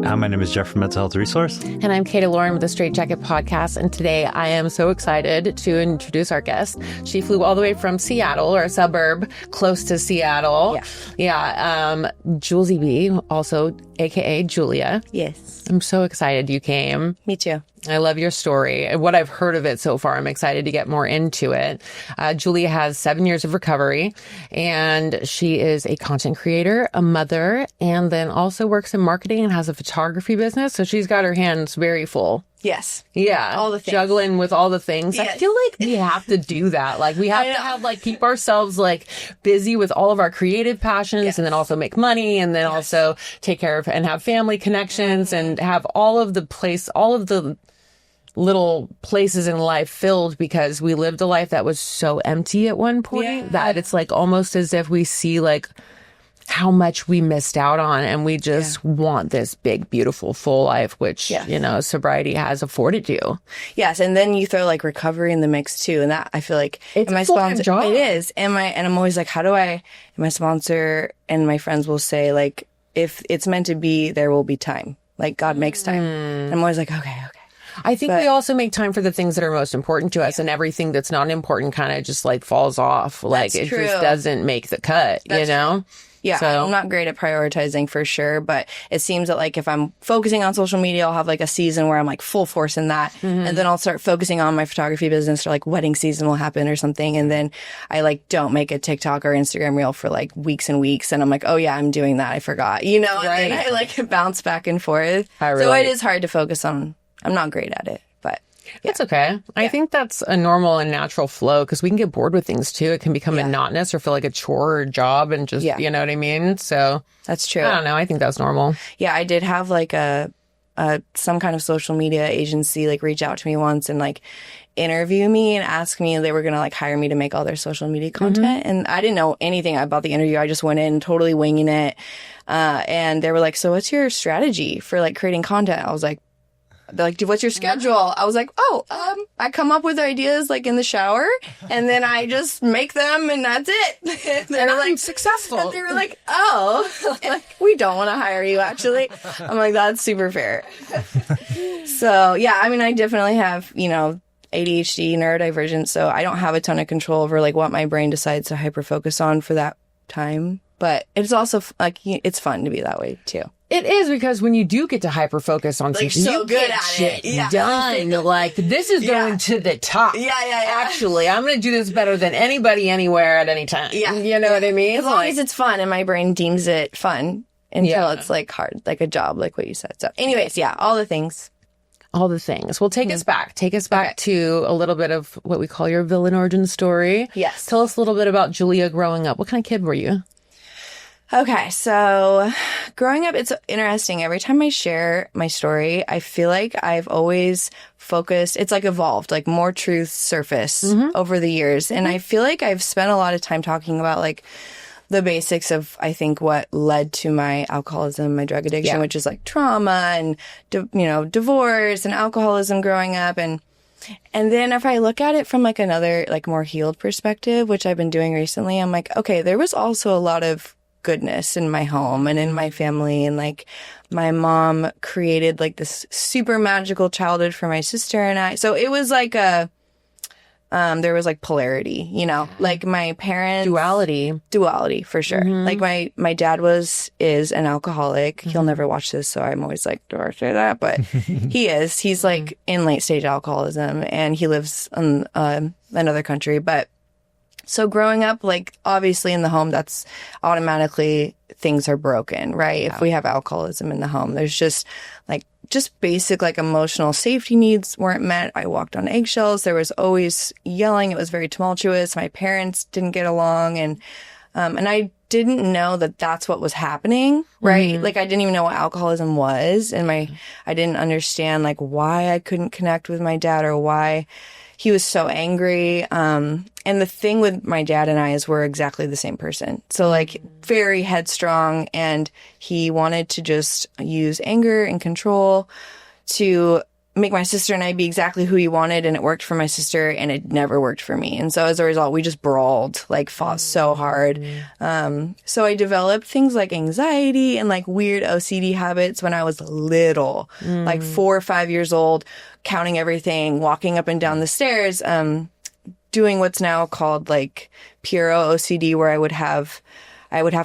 My name is Jeff from Mental Health Resource. And I'm 𝐾𝐨 with the Straight Jacket Podcast. And today I am so excited to introduce our guest. She flew all the way from Seattle, or a suburb close to Seattle. Yeah. Julesy B, also aka Julia. Yes. I'm so excited you came. Me too. I love your story. And what I've heard of it so far, I'm excited to get more into it. Julia has 7 years of recovery, and she is a content creator, a mother, and then also works in marketing and has a photography business. So she's got her hands very full. Yes. Yeah. All the things. Juggling with all the things. Yes. I feel like we have to do that. Like we have to have keep ourselves busy with all of our creative passions, and then also make money, and then also take care of and have family connections, and have all of the little places in life filled, because we lived a life that was so empty at one point that it's almost as if we see how much we missed out on, and we just want this big, beautiful, full life, which, sobriety has afforded you. Yes. And then you throw recovery in the mix too. And that, I feel like, it's my a full-time job. It is. And I'm always how do I, and my sponsor and my friends will say, if it's meant to be, there will be time. God makes time. And I'm always okay. I think we also make time for the things that are most important to us, and everything that's not important kind of just falls off. It true. just doesn't make the cut, you know? Yeah, so, I'm not great at prioritizing for sure, but it seems that if I'm focusing on social media, I'll have a season where I'm full force in that, and then I'll start focusing on my photography business, or wedding season will happen or something, and then I don't make a TikTok or Instagram reel for weeks and weeks, and I'm oh yeah, I'm doing that, I forgot, and then I bounce back and forth. So it is hard to focus on. I'm not great at it, but it's okay. I think that's a normal and natural flow, because we can get bored with things too. It can become monotonous or feel like a chore or a job, and just, you know what I mean? So that's true. I don't know. I think that's normal. Yeah. I did have some kind of social media agency reach out to me once and interview me and ask me if they were going to hire me to make all their social media content. And I didn't know anything about the interview. I just went in totally winging it. And they were so what's your strategy for creating content? I was they're what's your schedule? I was I come up with ideas in the shower, and then I just make them, and that's it. They're I'm successful. And they were we don't want to hire you, actually. I'm that's super fair. So, yeah, I definitely have, ADHD, neurodivergent, so I don't have a ton of control over what my brain decides to hyper-focus on for that time. But it's also it's fun to be that way too. It is, because when you do get to hyper focus on something, so you good get at shit it. done. This is going to the top. Yeah. Actually, I'm going to do this better than anybody anywhere at any time. Yeah. You know what I mean? As long as it's fun, and my brain deems it fun until it's hard, like a job, like what you said. So anyways, all the things. All the things. Well, take us back. Take us back to a little bit of what we call your villain origin story. Yes. Tell us a little bit about Julia growing up. What kind of kid were you? Okay, so growing up, it's interesting. Every time I share my story, I feel I've always focused, it's evolved, more truth surface over the years. And I feel I've spent a lot of time talking about the basics of, I think, what led to my alcoholism, my drug addiction, which is trauma and, divorce and alcoholism growing up. And then if I look at it from another, more healed perspective, which I've been doing recently, I'm okay, there was also a lot of goodness in my home and in my family, and my mom created this super magical childhood for my sister and I. So it was there was polarity, my parents, duality for sure. My dad is an alcoholic. He'll never watch this, so I'm always do I say that? But he's in late stage alcoholism, and he lives in another country. But so growing up, obviously in the home, that's automatically things are broken, right? Yeah. If we have alcoholism in the home, there's just basic emotional safety needs weren't met. I walked on eggshells. There was always yelling. It was very tumultuous. My parents didn't get along, and I didn't know that that's what was happening, right? I didn't even know what alcoholism was, and I didn't understand why I couldn't connect with my dad, or why he was so angry. And the thing with my dad and I is we're exactly the same person. So very headstrong, and he wanted to just use anger and control to make my sister and I be exactly who he wanted, and it worked for my sister, and it never worked for me. And so as a result, we just brawled, like fought so hard. So I developed things like anxiety and like weird OCD habits when I was little, like 4 or 5 years old, counting everything, walking up and down the stairs, doing what's now called like Puro OCD, where I would have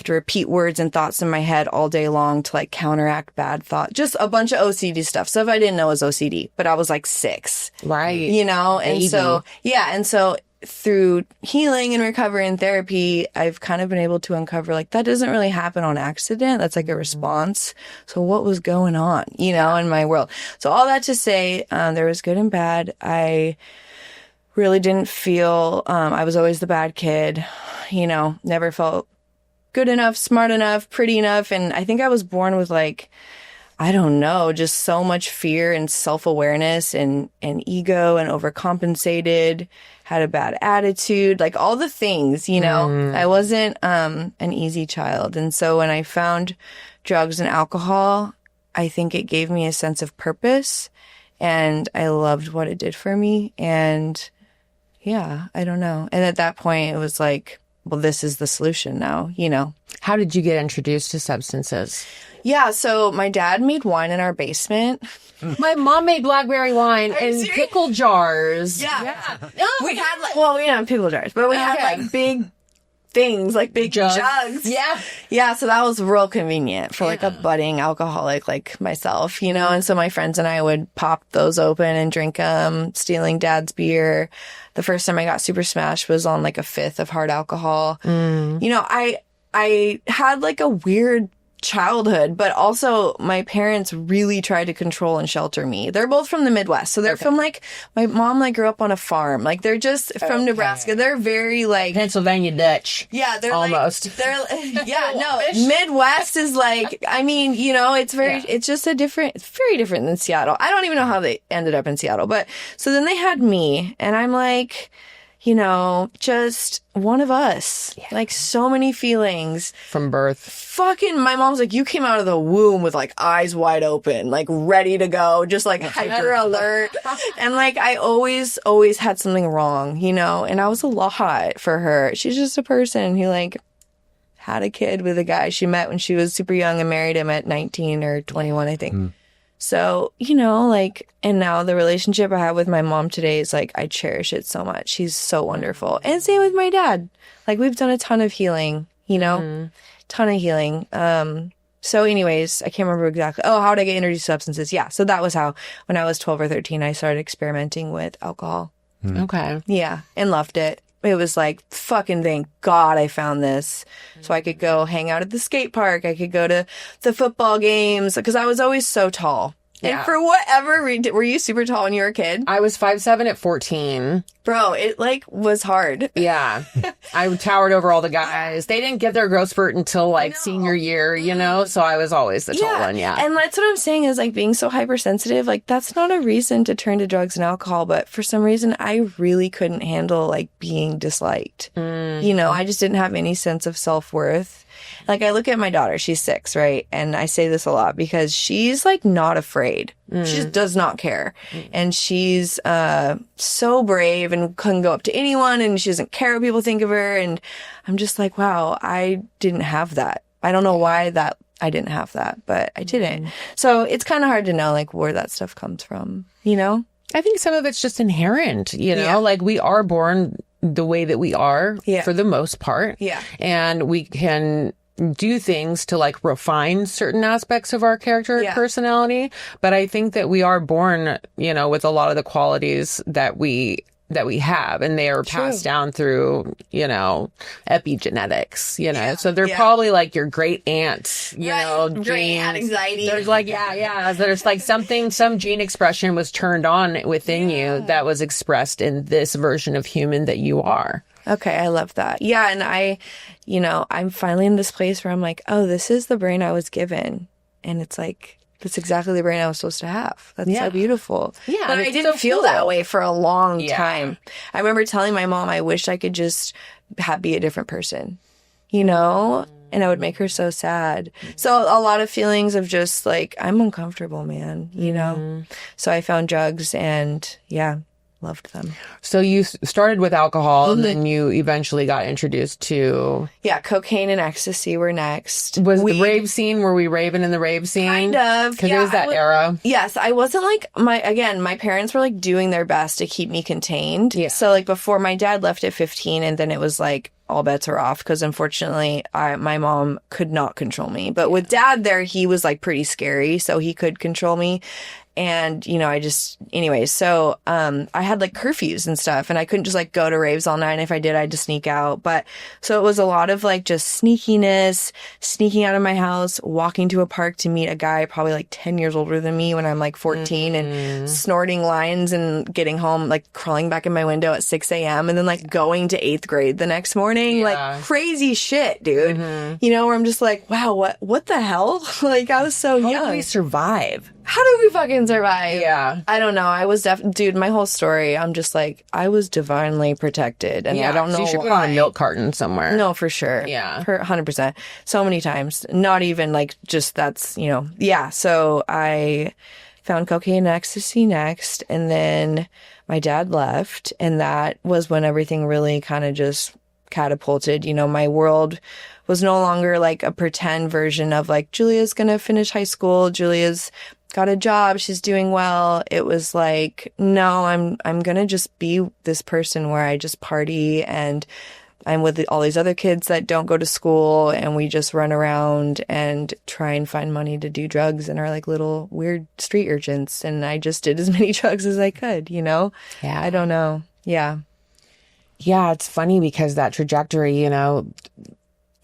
to repeat words and thoughts in my head all day long to like counteract bad thought. Just a bunch of OCD stuff I didn't know was OCD, but I was like 6. Right. You know? And Maybe. so through healing and recovery and therapy, I've kind of been able to uncover like that doesn't really happen on accident. That's like a response. So what was going on, you know, in my world? So all that to say, there was good and bad. I really didn't feel, I was always the bad kid, you know, never felt good enough, smart enough, pretty enough. And I think I was born with like, I don't know, just so much fear and self-awareness and ego and overcompensated, had a bad attitude, like all the things, you know. I wasn't an easy child. And so when I found drugs and alcohol, I think it gave me a sense of purpose, and I loved what it did for me. And yeah, I don't know. And at that point, it was like, well, this is the solution now, you know. How did you get introduced to substances? Yeah, so my dad made wine in our basement. My mom made blackberry wine in serious? pickle jars. Yeah. We had like, well, we didn't have pickle jars, but we had like big things, like big jugs. Yeah. Yeah, so that was real convenient for like a budding alcoholic like myself, you know. And so my friends and I would pop those open and drink them, stealing dad's beer. The first time I got super smashed was on like a 5th of hard alcohol. You know, I had like a weird childhood, but also my parents really tried to control and shelter me. They're both from the Midwest. So they're from like, my mom like grew up on a farm. Like they're just from Nebraska. They're very like Pennsylvania Dutch. Yeah, they're almost. Like, they're yeah, no. Midwest is like, I mean, you know, it's very, it's just it's very different than Seattle. I don't even know how they ended up in Seattle, but so then they had me, and I'm like, you know, just one of us. Yeah. Like so many feelings. From birth. Fucking, my mom's like, you came out of the womb with like eyes wide open, like ready to go, just like hyper alert. And like, I always had something wrong, you know, and I was a lot for her. She's just a person who like had a kid with a guy she met when she was super young and married him at 19 or 21, I think. So, you know, like, and now the relationship I have with my mom today is like, I cherish it so much. She's so wonderful. And same with my dad. Like, we've done a ton of healing, you know, ton of healing. So anyways, I can't remember exactly. Oh, how did I get introduced to substances? Yeah. So that was how, when I was 12 or 13, I started experimenting with alcohol. Okay. Yeah. And loved it. It was like, fucking thank God I found this. So I could go hang out at the skate park. I could go to the football games because I was always so tall. Yeah. And for whatever reason, were you super tall when you were a kid? I was 5'7" at 14. Bro, it like was hard. Yeah. I towered over all the guys. They didn't get their growth spurt until like senior year, you know? So I was always the tall one, yeah. And that's what I'm saying is like being so hypersensitive, like that's not a reason to turn to drugs and alcohol. But for some reason, I really couldn't handle like being disliked. You know, I just didn't have any sense of self-worth. Like I look at my daughter, she's 6, right? And I say this a lot because she's like not afraid. She just does not care. And she's so brave and can go up to anyone and she doesn't care what people think of her. And I'm just like, wow, I didn't have that. I don't know why that I didn't have that, but I didn't. So it's kind of hard to know like where that stuff comes from, you know? I think some of it's just inherent, you know, like we are born the way that we are for the most part. Yeah. And we can do things to like refine certain aspects of our character and personality. But I think that we are born, you know, with a lot of the qualities that we have, and they are passed down through, you know, epigenetics, you know, so they're probably like your great aunts, you know, great aunt anxiety. There's like, there's like some gene expression was turned on within you that was expressed in this version of human that you are. Okay, I love that. Yeah, and you know, I'm finally in this place where I'm like, oh, this is the brain I was given. And it's like, that's exactly the brain I was supposed to have. That's so beautiful. Yeah. But I didn't feel that way for a long time. I remember telling my mom I wish I could just be a different person, you know? and I would make her so sad. So a lot of feelings of just like, I'm uncomfortable, man, you know? So I found drugs and loved them. So you started with alcohol and then you eventually got introduced to... Yeah, cocaine and ecstasy were next. Was the rave scene, were we raving in the rave scene? Kind of. Because it was that era. Yes, I wasn't like, my parents were like doing their best to keep me contained. Yeah. So like before, my dad left at 15 and then it was like, all bets are off because unfortunately my mom could not control me. But with dad there, he was like pretty scary, so he could control me. And, you know, so I had like curfews and stuff and I couldn't just like go to raves all night. And if I did, I'd just sneak out. But so it was a lot of like just sneakiness, sneaking out of my house, walking to a park to meet a guy probably like 10 years older than me when I'm like 14 and snorting lines and getting home, like crawling back in my window at 6 a.m. and then like going to 8th grade the next morning. Like crazy shit, dude. You know, where I'm just like, wow, what the hell? Like I was so young. How did we survive? How did we fucking survive? Yeah. I don't know. I was dude, my whole story, I'm just like, I was divinely protected. And I don't know you should put on a milk carton somewhere. No, for sure. Yeah. 100%. So many times. Not even like just that's, you know. Yeah. So I found cocaine and ecstasy next. And then my dad left. And that was when everything really kind of just catapulted. You know, my world was no longer like a pretend version of like, Julia's going to finish high school. Julia's got a job. She's doing well. It was like, no, I'm going to just be this person where I just party and I'm with all these other kids that don't go to school and we just run around and try and find money to do drugs and are like little weird street urchins. And I just did as many drugs as I could, you know? Yeah. I don't know. Yeah. Yeah. It's funny because that trajectory, you know,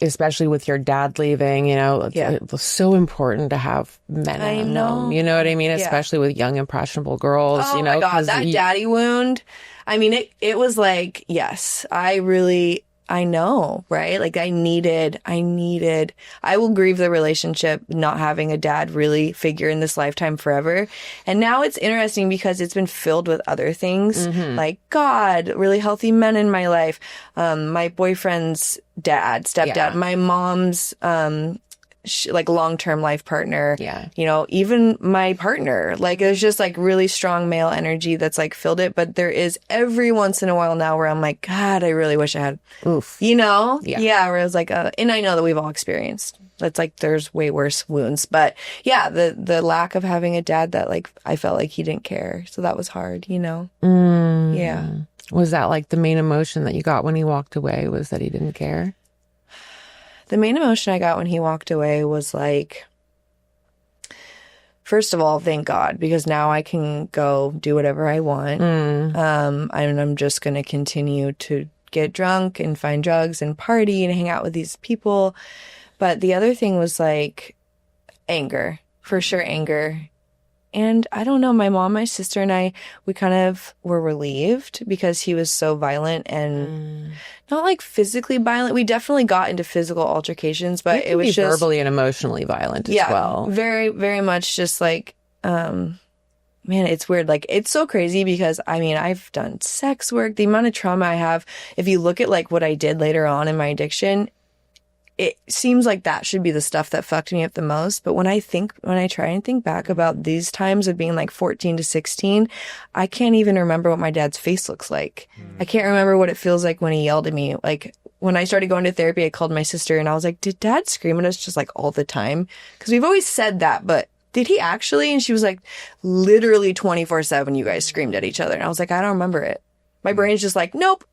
especially with your dad leaving, you know, it was so important to have men in the home. You know what I mean? Especially with young, impressionable girls, you know. Oh my God, that daddy wound. I mean, it was like, yes, I know, right? Like I will grieve the relationship not having a dad really figure in this lifetime forever. And now it's interesting because it's been filled with other things like God, really healthy men in my life, my boyfriend's stepdad, my mom's, like long-term life partner, you know, even my partner, like there's just like really strong male energy that's like filled it. But there is every once in a while now where I'm like, God, I really wish I had, you know, where I was like, and I know that we've all experienced. That's like, there's way worse wounds, but yeah, the lack of having a dad that like, I felt like he didn't care. So that was hard, you know? Yeah. Was that like the main emotion that you got when he walked away, was that he didn't care? The main emotion I got when he walked away was like, first of all, thank God, because now I can go do whatever I want. And I'm just going to continue to get drunk and find drugs and party and hang out with these people. But the other thing was like anger, for sure, anger. And I don't know, my mom, my sister, and I, we kind of were relieved because he was so violent and not like physically violent. We definitely got into physical altercations, but it was just verbally and emotionally violent as well. Very, very much just like, man, it's weird. Like, it's so crazy because, I mean, I've done sex work. The amount of trauma I have, if you look at like what I did later on in my addiction, it seems like that should be the stuff that fucked me up the most. But when I try and think back about these times of being like 14 to 16, I can't even remember what my dad's face looks like. I can't remember what it feels like when he yelled at me. Like when I started going to therapy, I called my sister and I was like, did dad scream at us just like all the time? Because we've always said that, but did he actually? And she was like, literally 24/7, you guys screamed at each other. And I was like, I don't remember it. My brain's just like, nope.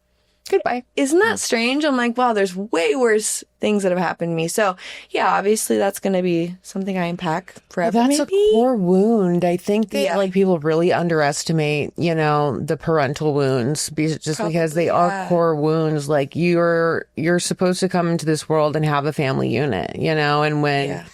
Goodbye. Isn't that strange? I'm like, wow, there's way worse things that have happened to me. So yeah, obviously that's going to be something I unpack forever. Well, that's maybe. A core wound. I think that like people really underestimate, you know, the parental wounds because they are core wounds. Like you're supposed to come into this world and have a family unit, you know, and when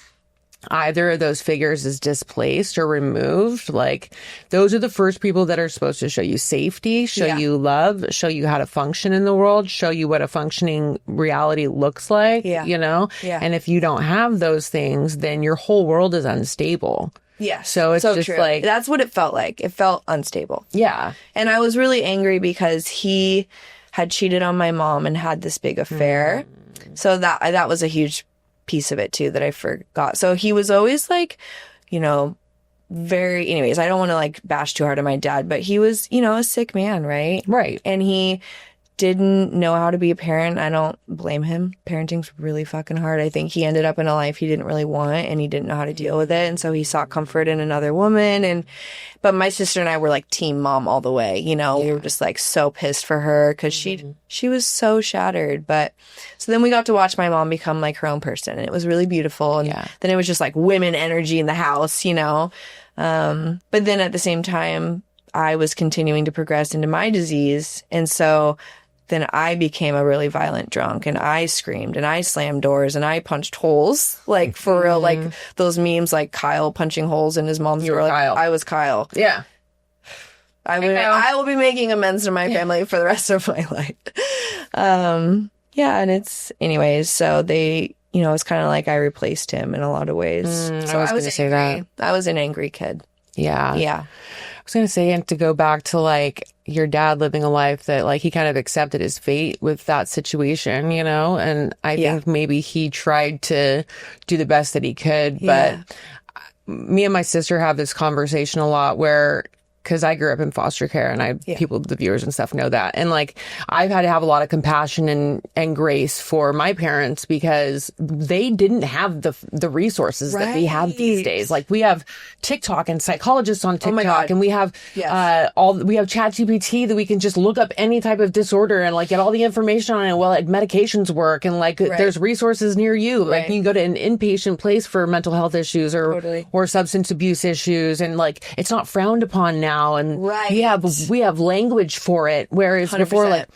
either of those figures is displaced or removed, like those are the first people that are supposed to show you safety, show you love, show you how to function in the world, show you what a functioning reality looks like, you know? And if you don't have those things, then your whole world is unstable. Yes. So it's just true. like... That's what it felt like. It felt unstable. Yeah. And I was really angry because he had cheated on my mom and had this big affair. So that was a huge piece of it too that I forgot. So he was always like, you know, anyways, I don't want to like bash too hard on my dad, but he was, you know, a sick man, right? Right. And he didn't know how to be a parent. I don't blame him. Parenting's really fucking hard. I think he ended up in a life he didn't really want, and he didn't know how to deal with it. And so he sought comfort in another woman. But my sister and I were like team mom all the way. You know, we were just like so pissed for her because she was so shattered. But so then we got to watch my mom become like her own person, and it was really beautiful. And then it was just like women energy in the house, you know. But then at the same time, I was continuing to progress into my disease. And so then I became a really violent drunk, and I screamed and I slammed doors and I punched holes, like for real, like those memes, like Kyle punching holes in his mom's door. Like, I was Kyle. Yeah. I will be making amends to my family for the rest of my life. Yeah. And it's anyways, so they, you know, it's kind of like I replaced him in a lot of ways. So I was going to say that. I was an angry kid. Yeah. Yeah. I was going to say, and to go back to like your dad living a life that like he kind of accepted his fate with that situation, you know, and I think maybe he tried to do the best that he could. But me and my sister have this conversation a lot where, because I grew up in foster care, and people, the viewers and stuff know that. And like, I've had to have a lot of compassion and grace for my parents because they didn't have the resources that we have these days. Like, we have TikTok and psychologists on TikTok, and we have we have ChatGPT that we can just look up any type of disorder and like get all the information on it. Well, like medications work, and like there's resources near you. Like you can go to an inpatient place for mental health issues or substance abuse issues, and like it's not frowned upon now. And we have language for it, whereas 100%. Before, like,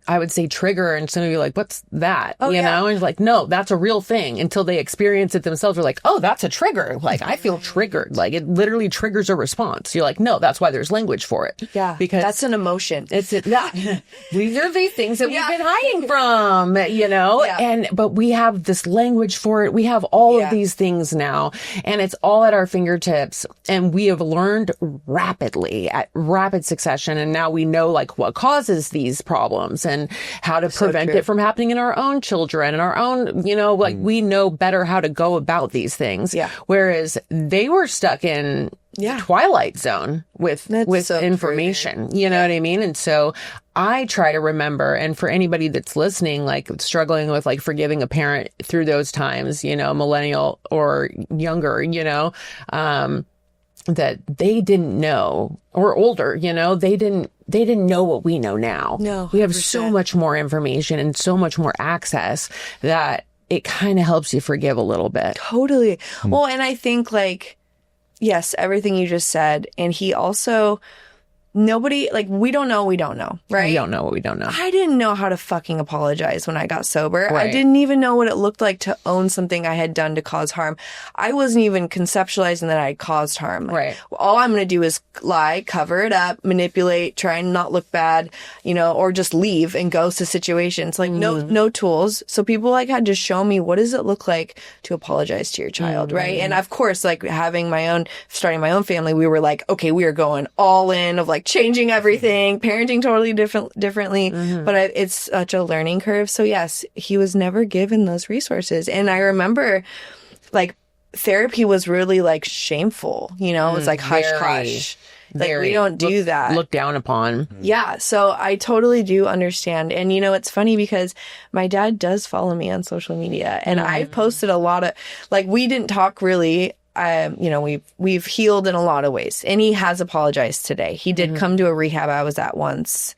I would say trigger, and some of you are like, what's that? You know? And it's like, no, that's a real thing, until they experience it themselves. They're like, oh, that's a trigger. Like, I feel triggered. Like, it literally triggers a response. You're like, no, that's why there's language for it. Yeah. Because that's an emotion. These are the things that we've been hiding from, you know? Yeah. But we have this language for it. We have all of these things now, and it's all at our fingertips. And we have learned rapidly, at rapid succession. And now we know like what causes these problems and how to prevent it from happening in our own children and our own, you know, like we know better how to go about these things. Yeah. Whereas they were stuck in Twilight Zone with information, you know what I mean? And so I try to remember, and for anybody that's listening, like struggling with like forgiving a parent through those times, you know, millennial or younger, you know, that they didn't know, or older, you know, they didn't know what we know now. No, 100%. We have so much more information and so much more access that it kind of helps you forgive a little bit. Totally. Well, and I think like, yes, everything you just said. And he also, nobody, like, we don't know, right? We don't know what we don't know. I didn't know how to fucking apologize when I got sober. Right. I didn't even know what it looked like to own something I had done to cause harm. I wasn't even conceptualizing that I had caused harm. Right. All I'm going to do is lie, cover it up, manipulate, try and not look bad, you know, or just leave and ghost the situations. Like no tools. So people like had to show me, what does it look like to apologize to your child, right? And of course, like starting my own family, we were like, okay, we are going all in of like changing everything, parenting totally differently. But it's such a learning curve. So yes, he was never given those resources. And I remember like therapy was really like shameful, you know, it was like hush hush. Like we don't do that. Looked down upon. Yeah. So I totally do understand. And you know, it's funny because my dad does follow me on social media, and I've posted a lot of, like, we didn't talk really. You know, we've healed in a lot of ways, and he has apologized today. He did come to a rehab I was at once,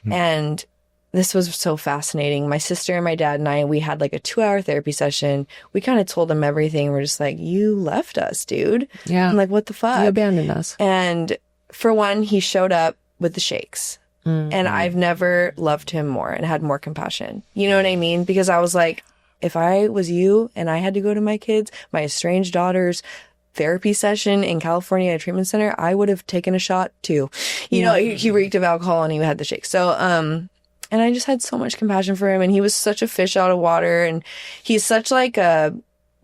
and this was so fascinating. My sister and my dad and we had like a 2-hour therapy session. We kind of told him everything. We're just like, you left us, dude. Yeah. I'm like, what the fuck? You abandoned us. And for one, he showed up with the shakes. And I've never loved him more and had more compassion. You know what I mean? Because I was like, if I was you and I had to go to my estranged daughter's therapy session in California at a treatment center, I would have taken a shot too. You know, he reeked of alcohol and he had the shakes. So, and I just had so much compassion for him, and he was such a fish out of water, and he's such like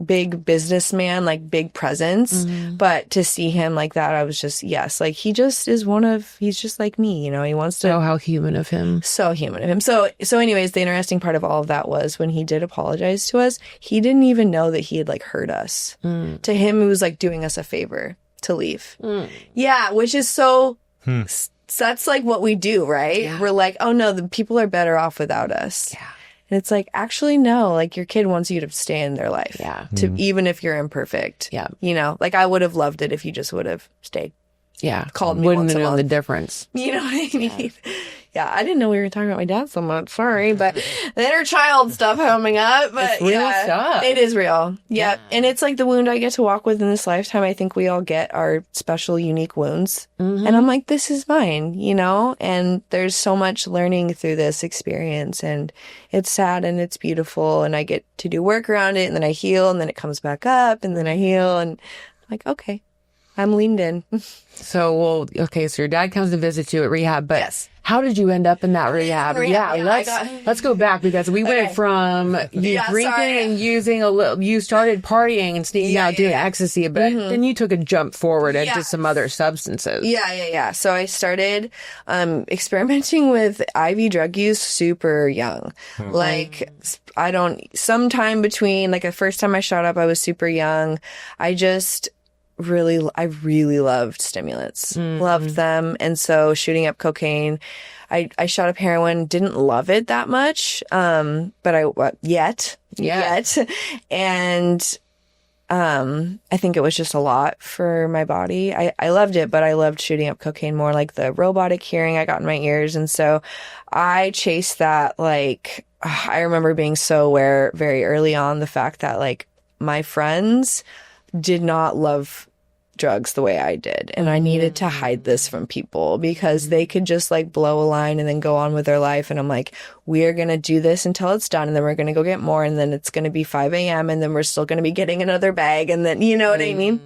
big businessman, like big presence. But to see him like that, I was just, yes, like he just is he's just like me, you know, he wants to. Oh, how human of him. So human of him. So anyways, the interesting part of all of that was when he did apologize to us, he didn't even know that he had like hurt us. To him, it was like doing us a favor to leave. Yeah, which is so, that's like what we do, right? Yeah. We're like, oh no, the people are better off without us. Yeah. And it's like, actually, no, like your kid wants you to stay in their life. Yeah. Even if you're imperfect. Yeah. You know, like I would have loved it if you just would have stayed. Yeah. Called me Wouldn't once have a known month. the difference. You know what I mean? Yeah. I didn't know we were talking about my dad so much. Sorry. But the inner child stuff coming up. But it's real stuff. It is real. Yeah. And it's like the wound I get to walk with in this lifetime. I think we all get our special, unique wounds. And I'm like, this is mine, you know? And there's so much learning through this experience. And it's sad and it's beautiful. And I get to do work around it. And then I heal. And then it comes back up. And then I heal. And I'm like, okay. I'm leaned in. So your dad comes to visit you at rehab, but how did you end up in that rehab? Let's go back because we went from you drinking and using a little, you started partying and sneaking out doing ecstasy, but then you took a jump forward into some other substances. Yeah. So I started experimenting with IV drug use super young. Like sometime between like the first time I shot up, I was super young. I really loved stimulants, loved them. And so shooting up cocaine, I shot up heroin, didn't love it that much. But yet. And, I think it was just a lot for my body. I loved it, but I loved shooting up cocaine more, like the robotic hearing I got in my ears. And so I chased that. Like, I remember being so aware very early on the fact that like my friends did not love drugs the way I did. And I needed to hide this from people because they could just like blow a line and then go on with their life. And I'm like, we're going to do this until it's done. And then we're going to go get more. And then it's going to be 5 a.m. And then we're still going to be getting another bag. And then, you know what I mean?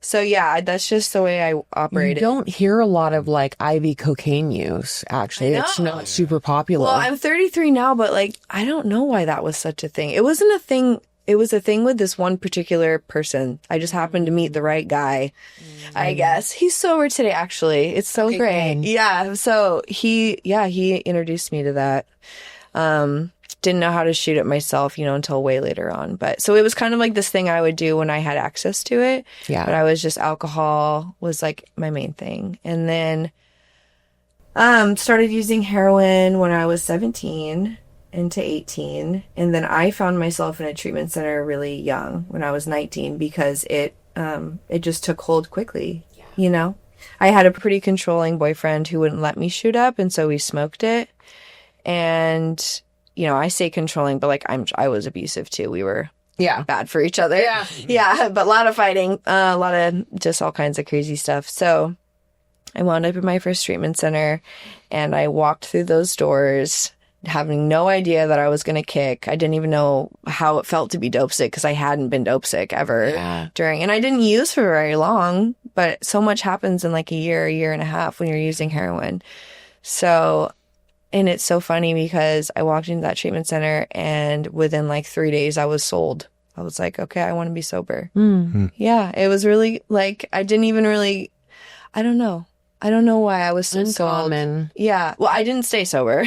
So yeah, that's just the way I operated. You don't hear a lot of like IV cocaine use, actually. It's not super popular. Well, I'm 33 now, but like, I don't know why that was such a thing. It wasn't a thing. It was a thing with this one particular person. I just happened to meet the right guy, I guess. He's sober today, actually. It's so great. Yeah. So he introduced me to that. Didn't know how to shoot it myself, you know, until way later on. But so it was kind of like this thing I would do when I had access to it. Yeah. But I was just, alcohol was like my main thing. And then, started using heroin when I was 17. Into 18, and then I found myself in a treatment center really young when I was 19 because it just took hold quickly. You know, I had a pretty controlling boyfriend who wouldn't let me shoot up, and so we smoked it. And you know, I say controlling, but like I was abusive too. We were bad for each other. But a lot of fighting, a lot of just all kinds of crazy stuff. So I wound up in my first treatment center, and I walked through those doors, having no idea that I was going to kick. I didn't even know how it felt to be dope sick because I hadn't been dope sick ever during. And I didn't use for very long, but so much happens in like a year and a half when you're using heroin. So, and it's so funny because I walked into that treatment center and within like 3 days I was sold. I was like, okay, I want to be sober. Yeah, it was really like, I don't know why I was so uncommon. Yeah. Well, I didn't stay sober.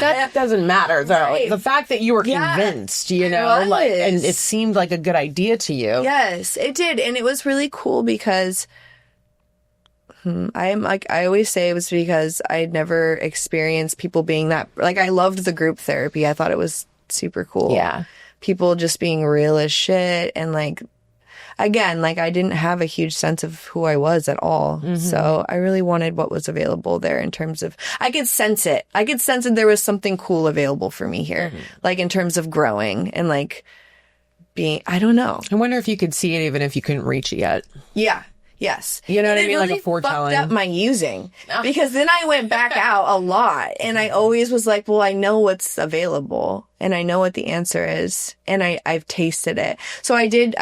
That doesn't matter, though. Right. The fact that you were convinced, you know, like, and it seemed like a good idea to you. Yes, it did. And it was really cool because I always say it was because I'd never experienced people being that, like, I loved the group therapy. I thought it was super cool. Yeah. People just being real as shit and like, again, like I didn't have a huge sense of who I was at all. So I really wanted what was available there in terms of, I could sense it. I could sense that there was something cool available for me here, like in terms of growing and like being, I don't know. I wonder if you could see it even if you couldn't reach it yet. Yeah. Yes. You know what I mean? Really like a foretelling. Fucked up my using because then I went back out a lot and I always was like, well, I know what's available and I know what the answer is and I've tasted it. So I did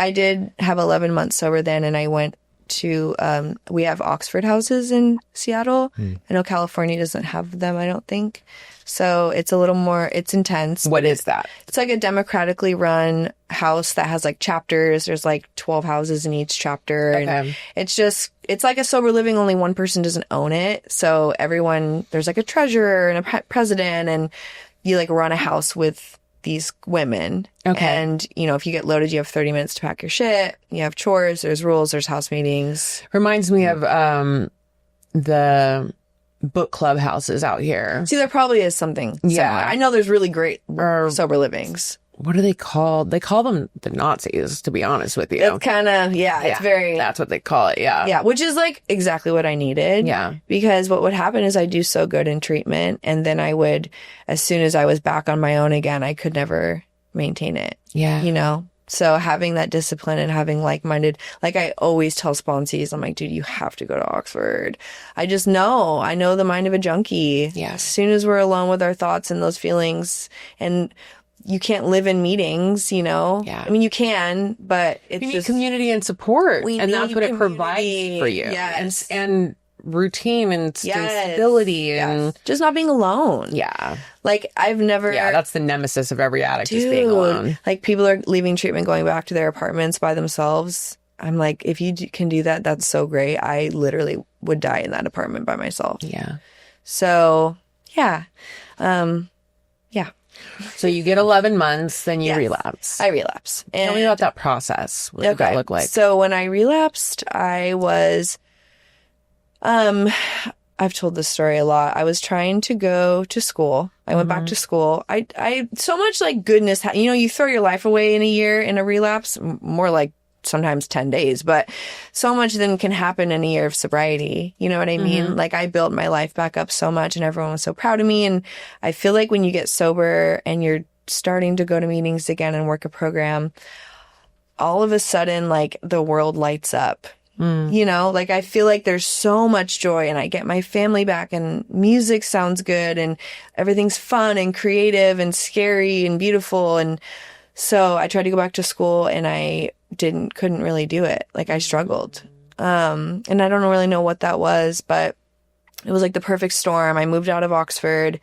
have 11 months sober then and I went to, we have Oxford houses in Seattle. I know California doesn't have them, I don't think. So it's a little more, it's intense. What is that? It's like a democratically run house that has like chapters. There's like 12 houses in each chapter. Okay. And it's like a sober living, only one person doesn't own it. So everyone, there's like a treasurer and a president, and you like run a house with these women. Okay. And, you know, if you get loaded, you have 30 minutes to pack your shit. You have chores, there's rules, there's house meetings. Reminds me of the book club houses out here. See, there probably is something. Yeah. Similar. I know there's really great sober livings. What are they called? They call them the Nazis, to be honest with you. It's kind of, it's very... That's what they call it, yeah. Yeah, which is like exactly what I needed. Yeah. Because what would happen is I'd do so good in treatment, and then I would, as soon as I was back on my own again, I could never maintain it. Yeah. You know? So having that discipline and having like-minded, like I always tell sponsees, I'm like, dude, you have to go to Oxford. I know the mind of a junkie. Yeah. As soon as we're alone with our thoughts and those feelings, and you can't live in meetings, you know? Yeah. I mean, you can, but it's You need just community and support. And that's need what it community. provides for you. Yes. And routine and stability and just not being alone. yeah. Like I've never. Yeah, that's the nemesis of every addict, is being alone. Like people are leaving treatment, going back to their apartments by themselves. I'm like, if you can do that, that's so great. I literally would die in that apartment by myself. Yeah. So yeah. Yeah. So you get 11 months, then you Yes. relapse. I relapse. Tell me about that process. What did that look like? So when I relapsed, I was, I've told this story a lot. I was trying to go to school. I went back to school. I so much like goodness, you know, you throw your life away in a year in a relapse, more like sometimes 10 days, but so much then can happen in a year of sobriety. You know what I mean? Like I built my life back up so much, and everyone was so proud of me. And I feel like when you get sober and you're starting to go to meetings again and work a program, all of a sudden, like the world lights up. You know, like I feel like there's so much joy, and I get my family back, and music sounds good, and everything's fun and creative and scary and beautiful. And so I tried to go back to school, and I couldn't really do it. Like I struggled. And I don't really know what that was, but it was like the perfect storm. I moved out of Oxford,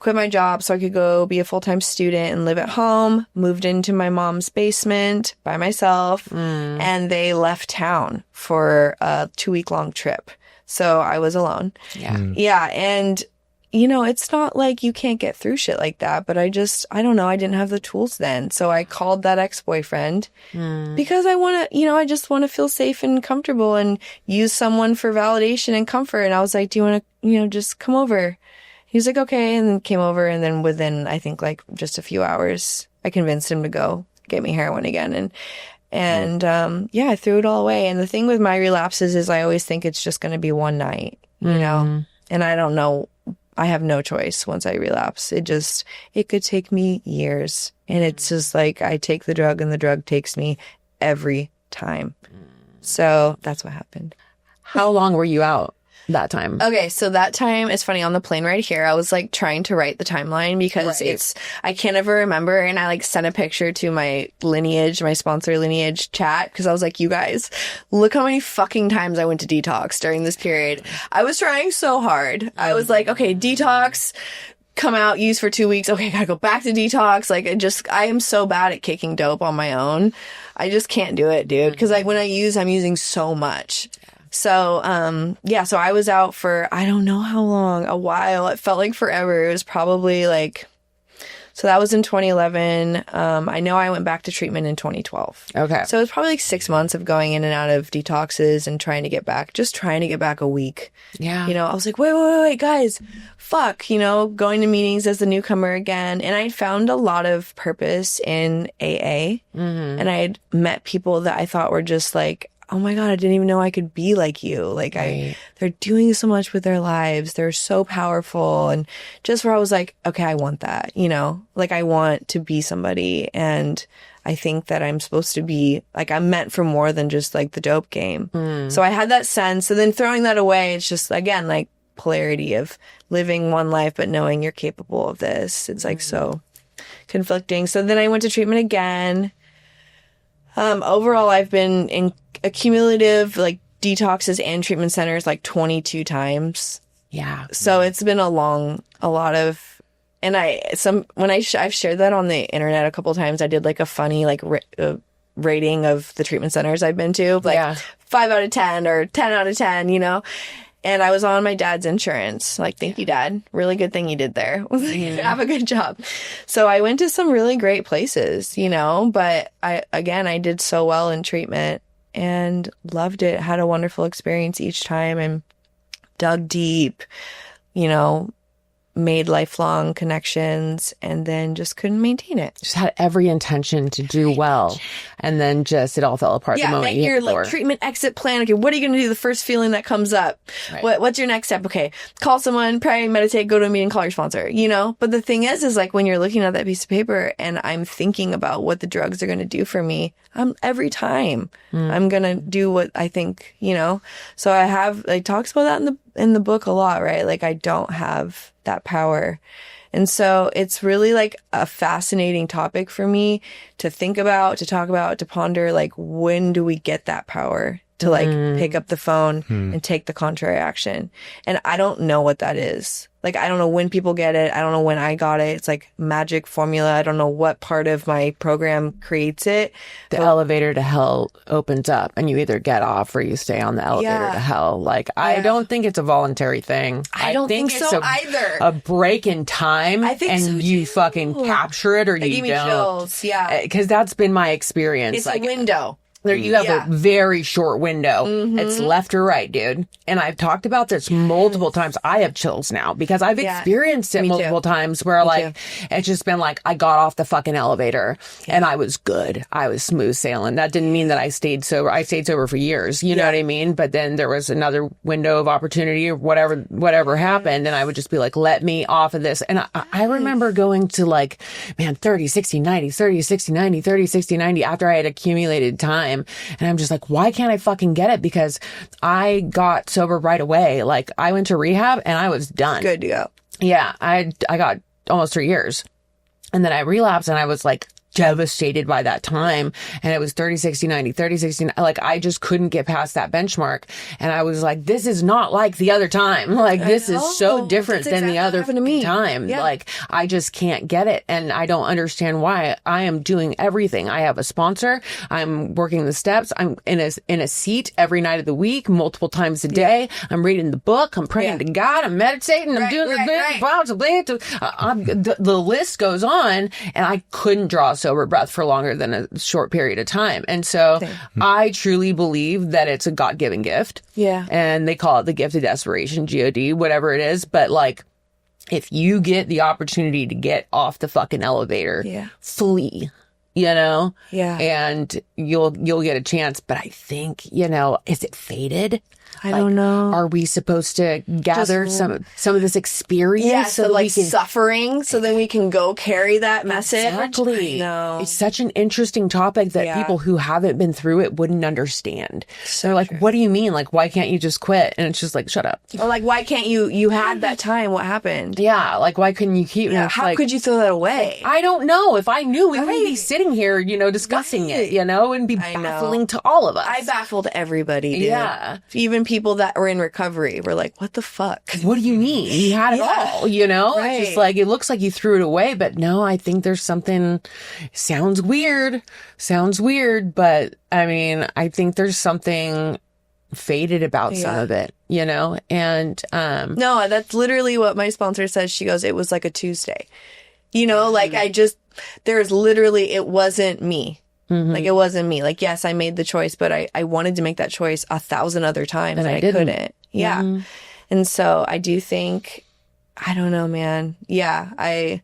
quit my job so I could go be a full-time student and live at home, moved into my mom's basement by myself, and they left town for a 2-week-long trip. So I was alone. Yeah. Yeah. And, you know, it's not like you can't get through shit like that, but I don't know. I didn't have the tools then. So I called that ex-boyfriend because I want to, you know, I just want to feel safe and comfortable and use someone for validation and comfort. And I was like, do you want to, you know, just come over? He's like, okay. And then came over. And then within, I think like just a few hours, I convinced him to go get me heroin again. And yeah, I threw it all away. And the thing with my relapses is I always think it's just going to be one night, you know, and I don't know. I have no choice once I relapse. It could take me years. And it's just like I take the drug and the drug takes me every time. So that's what happened. How long were you out that time? Okay, so that time, it's funny, on the plane right here, I was like trying to write the timeline because I can't ever remember. And I like sent a picture to my sponsor lineage chat, because I was like, you guys, look how many fucking times I went to detox during this period. I was trying so hard. I was like, okay, detox, come out, use for 2 weeks. Okay, gotta go back to detox. Like I am so bad at kicking dope on my own. I just can't do it, dude. Because when I use, I'm using so much. So, so I was out for, I don't know how long, a while. It felt like forever. It was probably like, so that was in 2011. I know I went back to treatment in 2012. Okay. So it was probably like 6 months of going in and out of detoxes and trying to get back a week. Yeah. You know, I was like, wait, guys, fuck, you know, going to meetings as a newcomer again. And I found a lot of purpose in AA. And I had met people that I thought were just like, oh my God, I didn't even know I could be like you. Like they're doing so much with their lives. They're so powerful. And just where I was like, okay, I want that, you know, like I want to be somebody. And I think that I'm supposed to be like, I'm meant for more than just like the dope game. So I had that sense. And then throwing that away, it's just, again, like polarity of living one life, but knowing you're capable of this. It's like so conflicting. So then I went to treatment again. Overall, I've been in a cumulative, like, detoxes and treatment centers like 22 times. Yeah. So it's been and I've shared that on the internet a couple of times. I did like a funny like rating of the treatment centers I've been to, like 5 out of 10 or 10 out of 10, you know? And I was on my dad's insurance. Like, thank you, Dad. Really good thing you did there. Have a good job. So I went to some really great places, you know, but I did so well in treatment and loved it. Had a wonderful experience each time and dug deep, you know, made lifelong connections, and then just couldn't maintain it. Just had every intention to do well, and then just it all fell apart the moment make you hit your the door. like treatment exit plan. Okay, what are you going to do the first feeling that comes up? Right. What's your next step? Okay, call someone, pray, meditate, go to a meeting, call your sponsor, you know? But the thing is like when you're looking at that piece of paper and I'm thinking about what the drugs are going to do for me, every time I'm going to do what I think, you know? So I talks about that in the book a lot, right? Like I don't have that power. And so it's really like a fascinating topic for me to think about, to talk about, to ponder, like when do we get that power to like pick up the phone and take the contrary action? And I don't know what that is. Like, I don't know when people get it. I don't know when I got it. It's like magic formula. I don't know what part of my program creates it. The elevator to hell opens up and you either get off or you stay on the elevator to hell. Like, I don't think it's a voluntary thing. I don't think so either. A break in time. I think and so you too. fucking capture it or you give me don't. chills. Yeah. Because that's been my experience. It's like a window. There, you have a very short window. It's left or right, dude. And I've talked about this multiple times. I have chills now because I've experienced it multiple times where it's just been like, I got off the fucking elevator and I was good. I was smooth sailing. That didn't mean that I stayed sober. I stayed sober for years. You know what I mean? But then there was another window of opportunity or whatever happened. And I would just be like, let me off of this. And I remember going to like, man, 30, 60, 90, 30, 60, 90, 30, 60, 90 after I had accumulated time. And I'm just like, why can't I fucking get it? Because I got sober right away. Like I went to rehab and I was done. Good to go. Yeah. I got almost 3 years and then I relapsed and I was like devastated by that time. And it was 30, 60, 90, 30, 60. Like I just couldn't get past that benchmark. And I was like, this is not like the other time. Like this is so different than the other time. Yeah. Like I just can't get it. And I don't understand why. I am doing everything. I have a sponsor. I'm working the steps. I'm in a seat every night of the week, multiple times a day. I'm reading the book. I'm praying to God. I'm meditating. I'm doing the list goes on. And I couldn't draw sober breath for longer than a short period of time. And so I truly believe that it's a God-given gift. Yeah. And they call it the gift of desperation, God, whatever it is. But like, if you get the opportunity to get off the fucking elevator, flee, you know? Yeah. And you'll get a chance. But I think, you know, is it fated? I don't know. Are we supposed to gather some of this experience? So like suffering, so then we can go carry that message? Exactly. No. It's such an interesting topic that people who haven't been through it wouldn't understand. So they're like, what do you mean? Like, why can't you just quit? And it's just like, shut up. Or like, why can't you had that time? What happened? Yeah. Like, why couldn't you keep it? How could you throw that away? I don't know. If I knew, we wouldn't be sitting here, you know, discussing it, you know, and be baffling to all of us. I baffled everybody, dude. Yeah. Even people that were in recovery were like, what the fuck? What do you mean? You had it all, you know? Right. It's just like, it looks like you threw it away, but no, I think there's something, sounds weird, but I mean, I think there's something fated about some of it, you know? And, no, that's literally what my sponsor says. She goes, it was like a Tuesday, you know, like it wasn't me. Like, it wasn't me. Like, yes, I made the choice, but I wanted to make that choice 1,000 other times and I couldn't. Yeah. And so I do think, I don't know, man. Yeah. I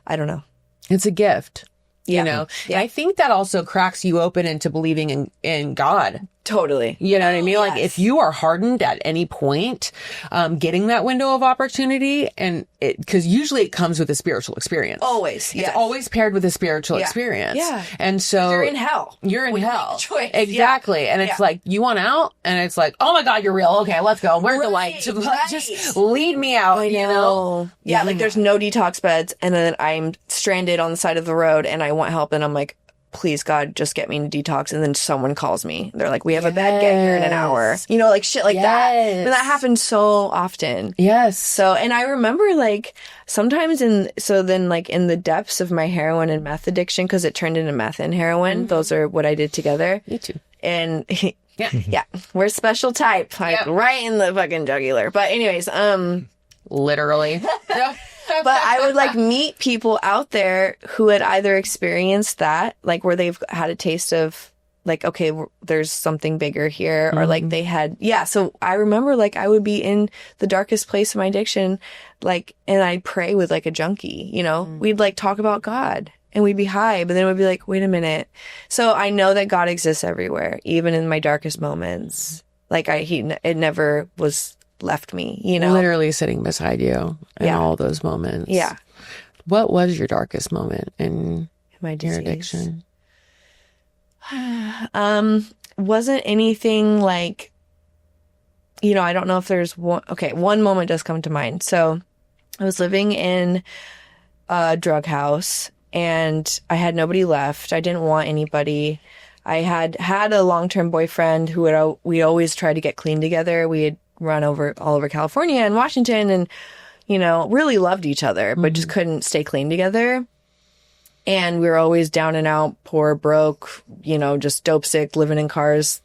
don't know. It's a gift, you know? Yeah. And I think that also cracks you open into believing in God. Totally. You know what I mean? Like if you are hardened at any point, getting that window of opportunity and cause usually it comes with a spiritual experience. Always. It's always paired with a spiritual experience. Yeah. And so you're in hell. You're in hell. Choice. Exactly. Yeah. And it's like, you want out? And it's like, oh my God, you're real. Okay, let's go. Where's the light? Just lead me out, you know? Yeah. Like there's no detox beds and then I'm stranded on the side of the road and I want help and I'm like, please God, just get me into detox. And then someone calls me. They're like, we have a bed, get here in an hour. You know, like shit like that. And that happens so often. Yes. So, and I remember like sometimes in the depths of my heroin and meth addiction, because it turned into meth and heroin. Those are what I did together. Me too. And yeah, we're special type, like right in the fucking jugular. But anyways, literally. But I would like meet people out there who had either experienced that, like where they've had a taste of like, okay, there's something bigger here, or like they had, so I remember like I would be in the darkest place of my addiction, like, and I'd pray with like a junkie, you know, we'd like talk about God and we'd be high, but then we'd be like, wait a minute. So I know that God exists everywhere, even in my darkest moments. Like it never was left me, you know, literally sitting beside you in all those moments. Yeah. What was your darkest moment in my your addiction? Wasn't anything like, you know, I don't know if there's one moment does come to mind. So I was living in a drug house and I had nobody left. I didn't want anybody. I had a long-term boyfriend who we always tried to get clean together. We had run all over California and Washington and, you know, really loved each other, but just couldn't stay clean together. And we were always down and out, poor, broke, you know, just dope sick, living in cars,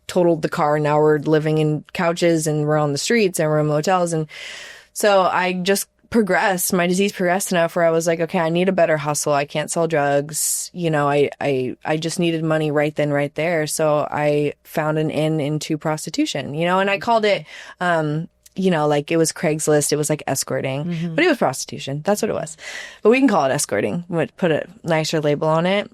totaled the car. Now we're living in couches and we're on the streets and we're in motels. And so I just my disease progressed enough where I was like, okay, I need a better hustle. I can't sell drugs. You know, I just needed money right then, right there. So I found an in into prostitution, you know, and I called it, you know, like it was Craigslist. It was like escorting, but it was prostitution. That's what it was. But we can call it escorting. We would put a nicer label on it.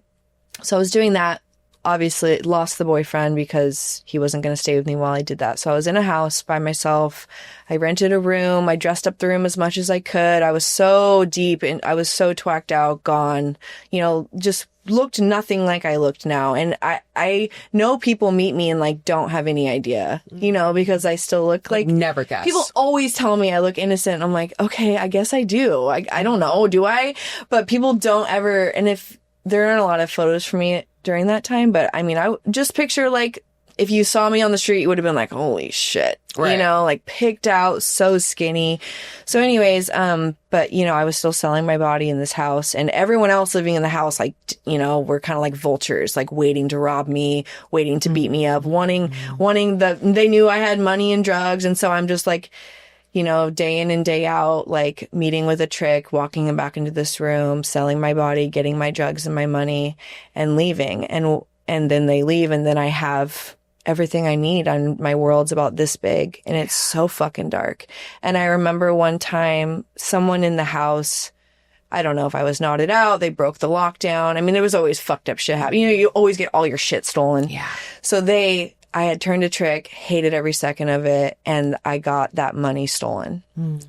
So I was doing that. Obviously lost the boyfriend because he wasn't going to stay with me while I did that. So I was in a house by myself. I rented a room. I dressed up the room as much as I could. I was so deep and I was so twacked out, gone, you know, just looked nothing like I looked now. And I know people meet me and like don't have any idea, you know, because I still look like never guess. People always tell me I look innocent. I'm like, okay, I guess I do. I don't know. Do I? But people don't ever. And if there aren't a lot of photos for me during that time, but I mean, I just picture like if you saw me on the street, you would have been like, holy shit, you know, like picked out, so skinny. So anyways, but you know, I was still selling my body in this house and everyone else living in the house, like, you know, were kind of like vultures, like waiting to rob me, waiting to beat me up, wanting they knew I had money and drugs. And so I'm just like, you know, day in and day out, like meeting with a trick, walking them back into this room, selling my body, getting my drugs and my money and leaving. And then they leave and then I have everything I need and my world's about this big and it's so fucking dark. And I remember one time someone in the house, I don't know if I was knotted out, they broke the lockdown. I mean, there was always fucked up shit happening. You know, you always get all your shit stolen. Yeah. So I had turned a trick, hated every second of it, and I got that money stolen.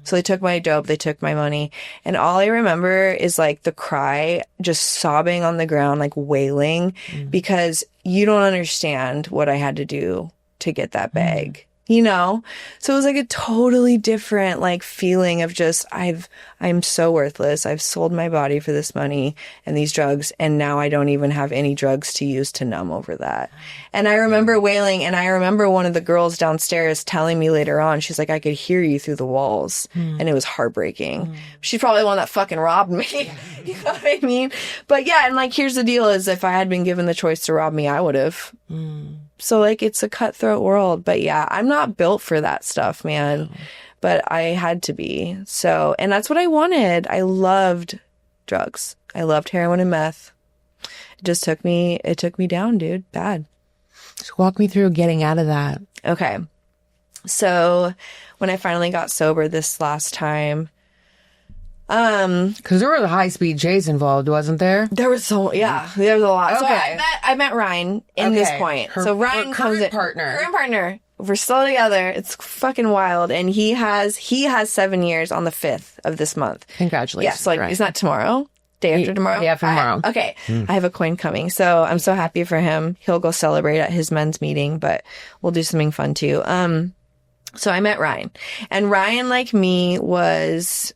So they took my dope, they took my money, and all I remember is like the cry, just sobbing on the ground, like wailing, because you don't understand what I had to do to get that bag. You know? So it was like a totally different like feeling of just, I'm so worthless. I've sold my body for this money and these drugs. And now I don't even have any drugs to use to numb over that. And I remember wailing and I remember one of the girls downstairs telling me later on, she's like, I could hear you through the walls. And it was heartbreaking. She's probably the one that fucking robbed me. You know what I mean? But yeah. And like, here's the deal is if I had been given the choice to rob me, I would have. So like it's a cutthroat world, but yeah, I'm not built for that stuff, man, but I had to be. So, and that's what I wanted. I loved drugs. I loved heroin and meth. It took me down, dude. Bad. Just walk me through getting out of that. Okay. So when I finally got sober this last time, because there were the high-speed J's involved, wasn't there? There was there was a lot. Okay. So I met Ryan in this point. So Ryan comes in. Current partner. We're still together. It's fucking wild. And he has 7 years on the 5th of this month. Congratulations. Yes. Like, It's not tomorrow. Day after tomorrow? Day after tomorrow. Okay. I have a coin coming. So I'm so happy for him. He'll go celebrate at his men's meeting, but we'll do something fun too. So I met Ryan. And Ryan, like me, was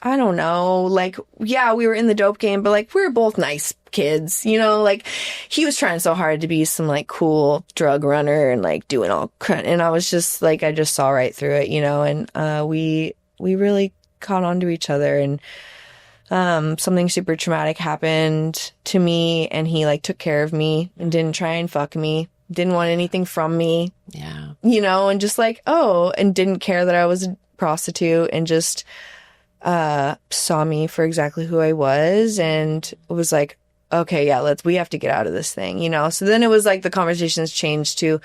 I don't know, like, yeah, we were in the dope game, but like, we were both nice kids, you know, like he was trying so hard to be some like cool drug runner and like doing all and I was just like, I just saw right through it, you know, and we really caught on to each other, and something super traumatic happened to me, and he like took care of me and didn't try and fuck me, didn't want anything from me, you know, and just like, and didn't care that I was a prostitute, and just saw me for exactly who I was, and was like, okay, yeah, we have to get out of this thing, you know? So then it was like the conversations changed to,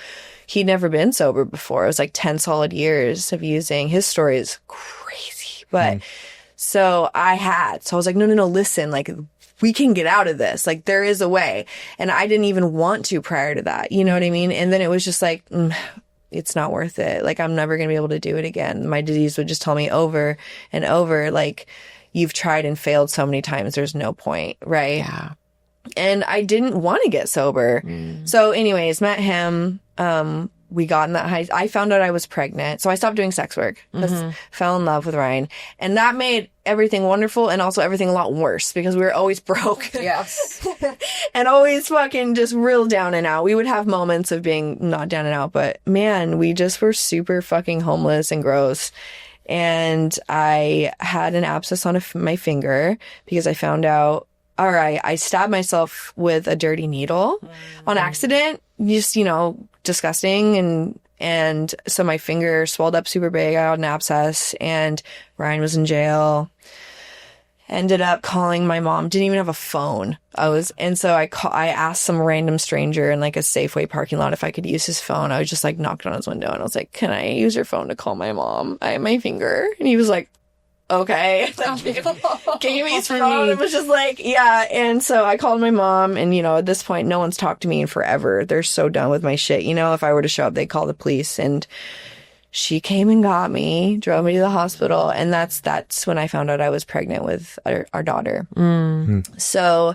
he'd never been sober before. It was like 10 solid years of using. His story is crazy, but so I was like, no, listen, like, we can get out of this. Like, there is a way. And I didn't even want to prior to that, you know what I mean? And then it was just like, it's not worth it. Like, I'm never going to be able to do it again. My disease would just tell me over and over, like, you've tried and failed so many times. There's no point. Right. Yeah. And I didn't want to get sober. So anyways, met him. We got in that I found out I was pregnant. So I stopped doing sex work. Fell in love with Ryan. And that made everything wonderful and also everything a lot worse because we were always broke. Yes. And always fucking just real down and out. We would have moments of being not down and out, but man, we just were super fucking homeless and gross. And I had an abscess on my finger because I found out, all right, I stabbed myself with a dirty needle on accident. Just, you know, disgusting. And so my finger swelled up super big. I got an abscess, and Ryan was in jail. Ended up calling my mom. Didn't even have a phone. So I asked some random stranger in like a Safeway parking lot if I could use his phone. I was just like knocked on his window, and I was like, "Can I use your phone to call my mom? I have my finger." And he was like, okay. Gave me his phone. It was just like, yeah. And so I called my mom, and, you know, at this point, no one's talked to me in forever. They're so done with my shit. You know, if I were to show up, they'd call the police. And she came and got me, drove me to the hospital. And that's when I found out I was pregnant with our daughter. So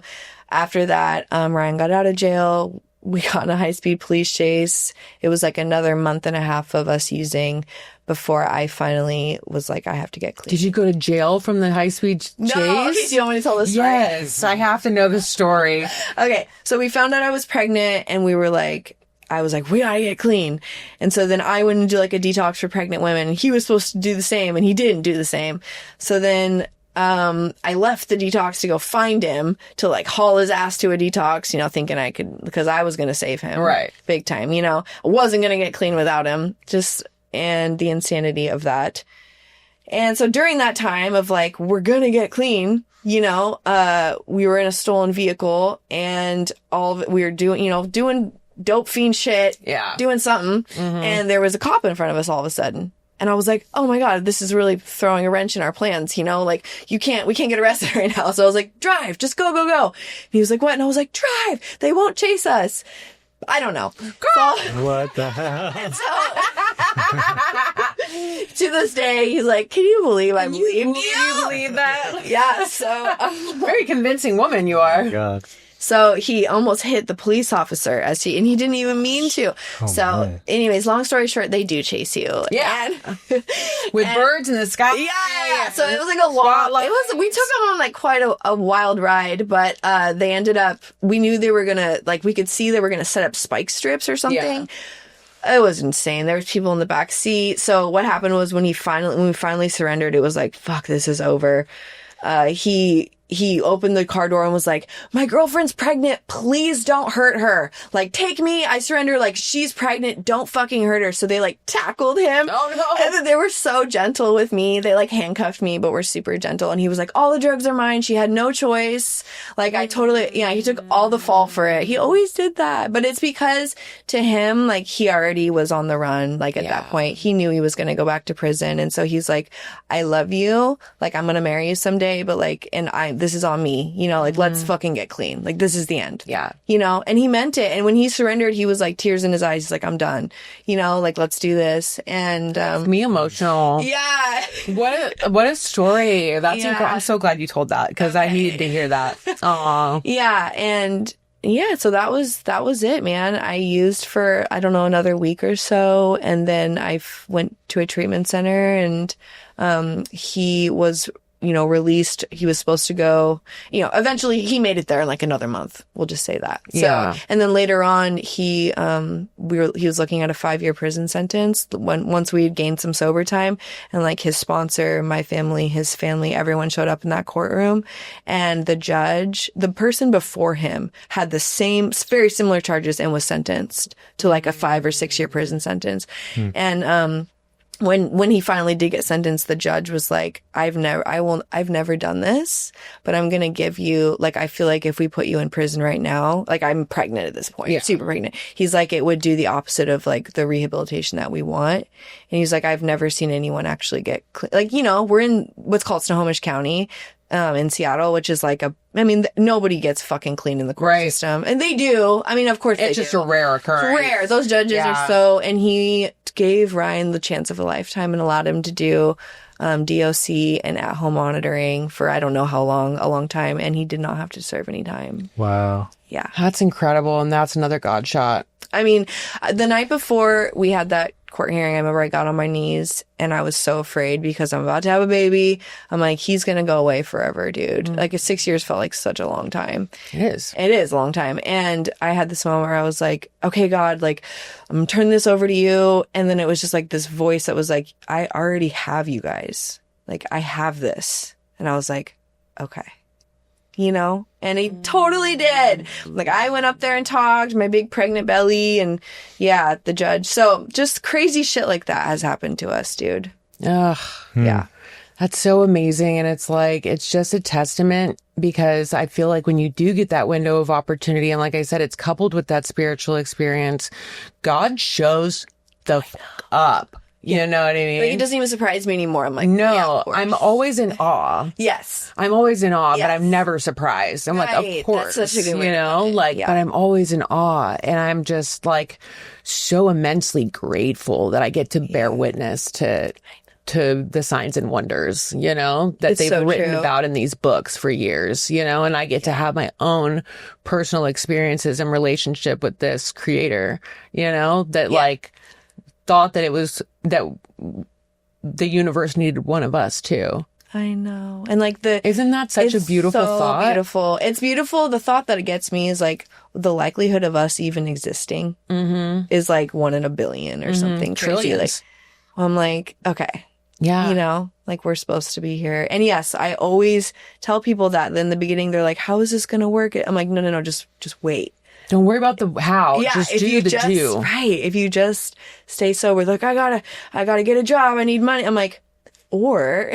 after that, Ryan got out of jail. We got in a high-speed police chase. It was like another month and a half of us using before I finally was like, I have to get clean. Did you go to jail from the high-speed chase? No. Okay, do you want me to tell this story? Yes, I have to know the story. Okay, so we found out I was pregnant, and I was like, we gotta get clean. And so then I went and do like a detox for pregnant women. He was supposed to do the same, and he didn't do the same. So then I left the detox to go find him to like haul his ass to a detox, you know, thinking I could, because I was going to save him. Right. Big time, you know, I wasn't going to get clean without him, and the insanity of that. And so during that time of like, we're going to get clean, you know, we were in a stolen vehicle, and all of it, we were doing dope fiend shit. Yeah. Doing something. And there was a cop in front of us all of a sudden. And I was like, oh my God, this is really throwing a wrench in our plans, you know, like we can't get arrested right now. So I was like, drive, just go. And he was like, what? And I was like, drive, they won't chase us. I don't know. So, what the hell? To this day, he's like, can you believe I believed you? You believe that? Yeah. So very convincing woman you are. Oh, God. So he almost hit the police officer and he didn't even mean to. Anyways, long story short, they do chase you. Yeah. With birds in the sky. Yeah. So it was like a long, we took them on like quite a wild ride, but they ended up, we knew they were going to, like, we could see they were going to set up spike strips or something. Yeah. It was insane. There was people in the back seat. So what happened was when we finally surrendered, it was like, fuck, this is over. He opened the car door and was like, my girlfriend's pregnant. Please don't hurt her. Like, take me. I surrender. Like, she's pregnant. Don't fucking hurt her. So they like tackled him. Oh, no. And then they were so gentle with me. They like handcuffed me, but were super gentle. And he was like, all the drugs are mine. She had no choice. Like, he took all the fall for it. He always did that. But it's because to him, like, he already was on the run. Like, at that point, he knew he was going to go back to prison. And so he's like, I love you. Like, I'm going to marry you someday. But like, this is on me, you know, like, let's fucking get clean. Like, this is the end. Yeah. You know, and he meant it. And when he surrendered, he was like tears in his eyes. He's like, I'm done, you know, like, let's do this. And, me emotional. Yeah. What a story. That's incredible. I'm so glad you told that because I needed to hear that. Aw. Yeah. And yeah, so that was it, man. I used for, I don't know, another week or so. And then I went to a treatment center, and, he was released. He was supposed to go, eventually he made it there in like another month. We'll just say that. Yeah. So, and then later on, he was looking at a 5-year prison sentence once we had gained some sober time, and like his sponsor, my family, his family, everyone showed up in that courtroom, and the judge, the person before him had the same, very similar charges and was sentenced to like a 5 or 6 year prison sentence. And, when he finally did get sentenced, the judge was like, I've never done this, but I'm going to give you, like, I feel like if we put you in prison right now, like I'm pregnant at this point, super pregnant. He's like, it would do the opposite of like the rehabilitation that we want. And he's like, I've never seen anyone actually get like, we're in what's called Snohomish County, in Seattle, which is like nobody gets fucking clean in the court system. And they do. I mean, of course it's just a rare occurrence. Rare. Those judges are and he gave Ryan the chance of a lifetime and allowed him to do DOC and at-home monitoring for I don't know how long, a long time, and he did not have to serve any time. Wow. Yeah. That's incredible, and that's another God shot. I mean, the night before we had that court hearing, I remember I got on my knees and I was so afraid because I'm about to have a baby. I'm like, he's going to go away forever, dude. Like 6 years felt like such a long time. It is a long time. And I had this moment where I was like, okay, God, like I'm going to turn this over to you. And then it was just like this voice that was like, I already have you guys. Like I have this. And I was like, okay. And he totally did. Like I went up there and talked, my big pregnant belly, and the judge. So just crazy shit like that has happened to us, dude. Ugh. Yeah. That's so amazing. And it's like, it's just a testament, because I feel like when you do get that window of opportunity, and like I said, it's coupled with that spiritual experience, God shows the fuck up. You know what I mean? Like, it doesn't even surprise me anymore. I'm like, no, I'm always in awe. Yes. I'm always in awe, but I'm never surprised. I'm like, of course, that's such a good way but I'm always in awe. And I'm just like so immensely grateful that I get to bear witness to the signs and wonders, that they've written about in these books for years, and I get to have my own personal experiences and relationship with this creator, that like thought that it was that the universe needed one of us too. I know. And like isn't that such a beautiful thought? Beautiful. It's beautiful. The thought that it gets me is like the likelihood of us even existing is like 1 in a billion or something. Trillions. Crazy. Like, I'm like, okay. Yeah. Like we're supposed to be here. And yes, I always tell people that. In the beginning, they're like, how is this going to work? I'm like, no, just wait. Don't worry about the how. Yeah, just do the do. Right. If you just stay sober, like, I gotta get a job. I need money. I'm like, or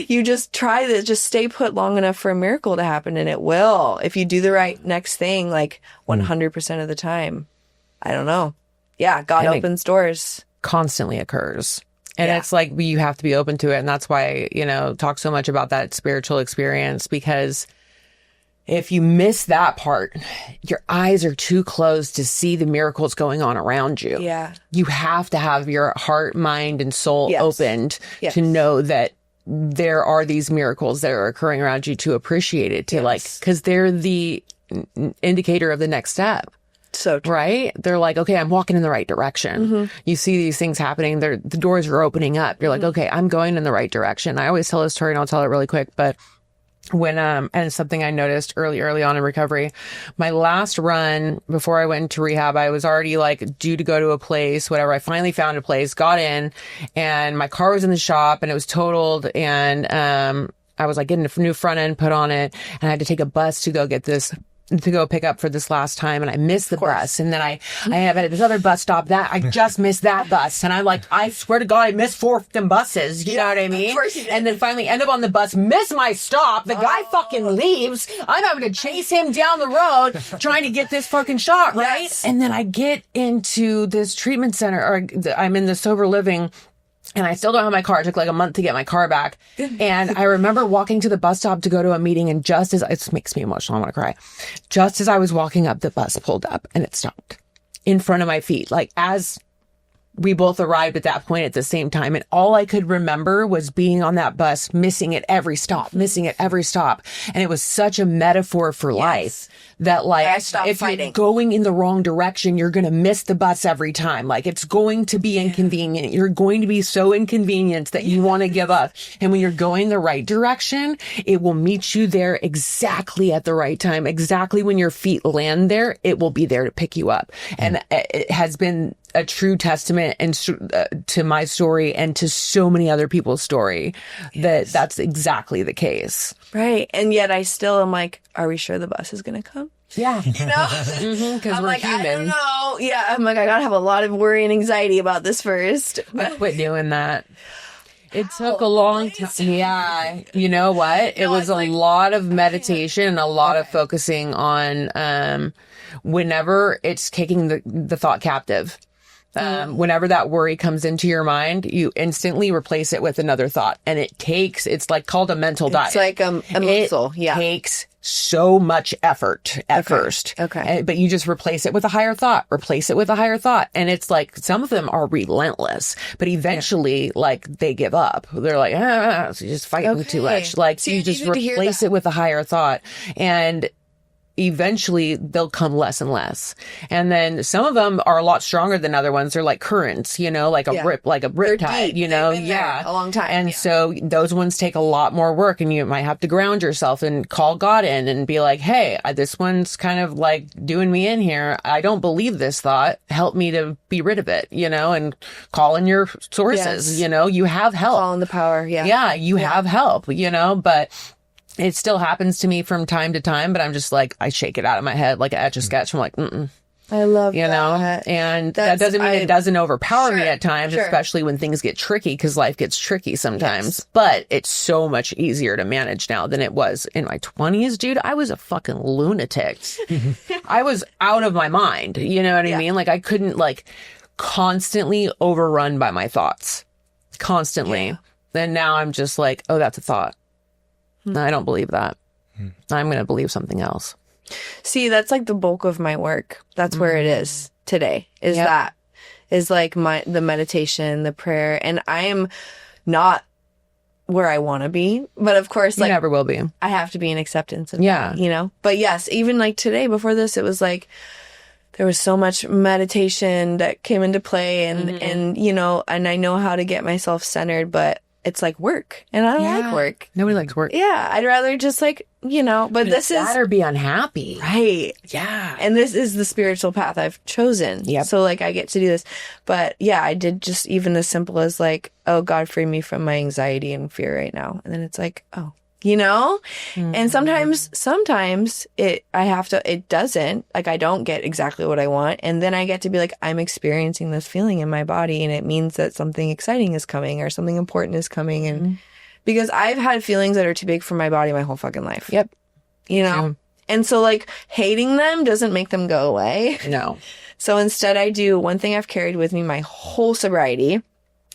you just try this, just stay put long enough for a miracle to happen, and it will. If you do the right next thing, like 100% of the time. I don't know. Yeah. God opens doors. Constantly occurs. And it's like, you have to be open to it. And that's why, talk so much about that spiritual experience, because if you miss that part, your eyes are too closed to see the miracles going on around you. Yeah. You have to have your heart, mind, and soul opened to know that there are these miracles that are occurring around you, to appreciate it, to because they're the indicator of the next step. So true. Right? They're like, okay, I'm walking in the right direction. You see these things happening. The doors are opening up. You're like, okay, I'm going in the right direction. I always tell this story, and I'll tell it really quick, but when, and it's something I noticed early on in recovery, my last run before I went into rehab, I was already like due to go to a place, whatever. I finally found a place, got in, and my car was in the shop and it was totaled. And, I was like getting a new front end put on it, and I had to take a bus to go pick up for this last time, and I missed the bus. And then I have at this other bus stop that I just missed that bus. And I'm like, I swear to God, I missed 4 fucking buses. You know what I mean? Of course you did. And then finally end up on the bus, miss my stop. The guy fucking leaves. I'm having to chase him down the road trying to get this fucking shot, right? Yes. And then I get into this treatment center, or I'm in the sober living, and I still don't have my car. It took like a month to get my car back. And I remember walking to the bus stop to go to a meeting, and just as, it makes me emotional, I want to cry. Just as I was walking up, the bus pulled up and it stopped in front of my feet. Like as we both arrived at that point at the same time. And all I could remember was being on that bus, missing at every stop. And it was such a metaphor for life that like, if you're going in the wrong direction, you're going to miss the bus every time. Like it's going to be inconvenient. You're going to be so inconvenienced that you want to give up. And when you're going the right direction, it will meet you there exactly at the right time. Exactly when your feet land there, it will be there to pick you up. And it has been a true testament and to my story and to so many other people's story that's exactly the case. Right. And yet I still am like, are we sure the bus is going to come? Yeah. You know? Because we're like, human. I don't know. Yeah. I'm like, I got to have a lot of worry and anxiety about this first. I quit doing that. It took a long time. Yeah. You know what? It was a lot of meditation and a lot of focusing on whenever it's taking the thought captive. Whenever that worry comes into your mind, you instantly replace it with another thought. And it's like called a mental diet. It's like a muscle. It takes so much effort at first. Okay. But you just replace it with a higher thought, And it's like, some of them are relentless, but eventually like they give up. They're like, so you're just fighting too much. Like so you just replace it with a higher thought. And eventually they'll come less and less. And then some of them are a lot stronger than other ones. They're like currents, you know, like a rip tide, you know, a long time. And so those ones take a lot more work, and you might have to ground yourself and call God in and be like, hey, this one's kind of like doing me in here. I don't believe this thought. Help me to be rid of it, you know, and call in your sources, you know, you have help. Call in the power. Yeah. Yeah. You have help, you know, but it still happens to me from time to time, but I'm just like, I shake it out of my head like an Etch-a-Sketch. I'm like, I love you know, and that doesn't mean it doesn't overpower me at times, especially when things get tricky, because life gets tricky sometimes. Yes. But it's so much easier to manage now than it was in my 20s, dude. I was a fucking lunatic. I was out of my mind. You know what I mean? Like I couldn't like constantly overrun by my thoughts constantly. Then now I'm just like, oh, that's a thought. No, I don't believe that. I'm going to believe something else. See, that's like the bulk of my work. That's where it is today. That is like the meditation, the prayer, and I am not where I want to be, but of course, like you never will be. I have to be in acceptance of that, you know. But yes, even like today, before this, it was like there was so much meditation that came into play, and you know, and I know how to get myself centered, but it's like work, and I don't like work. Nobody likes work. Yeah, I'd rather just like, you know, but this is that or be unhappy. Right. Yeah. And this is the spiritual path I've chosen. Yeah. So like I get to do this. But yeah, I did just even as simple as like, oh, God, free me from my anxiety and fear right now. And then it's like, oh, you know? And sometimes it doesn't, like I don't get exactly what I want. And then I get to be like, I'm experiencing this feeling in my body, and it means that something exciting is coming or something important is coming. And because I've had feelings that are too big for my body my whole fucking life. Yep. You know? And so like hating them doesn't make them go away. No. So instead I do one thing I've carried with me my whole sobriety.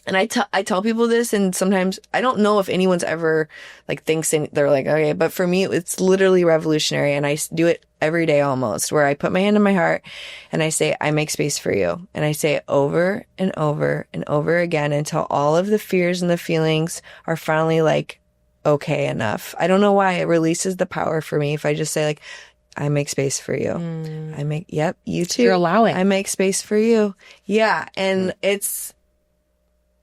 And I tell people this, and sometimes I don't know if anyone's ever like thinks they're like, okay, but for me, it's literally revolutionary. And I do it every day almost, where I put my hand on my heart and I say, I make space for you. And I say it over and over and over again until all of the fears and the feelings are finally like, okay, enough. I don't know why it releases the power for me if I just say like, I make space for you. Yep, you too. You're allowing. I make space for you. Yeah. And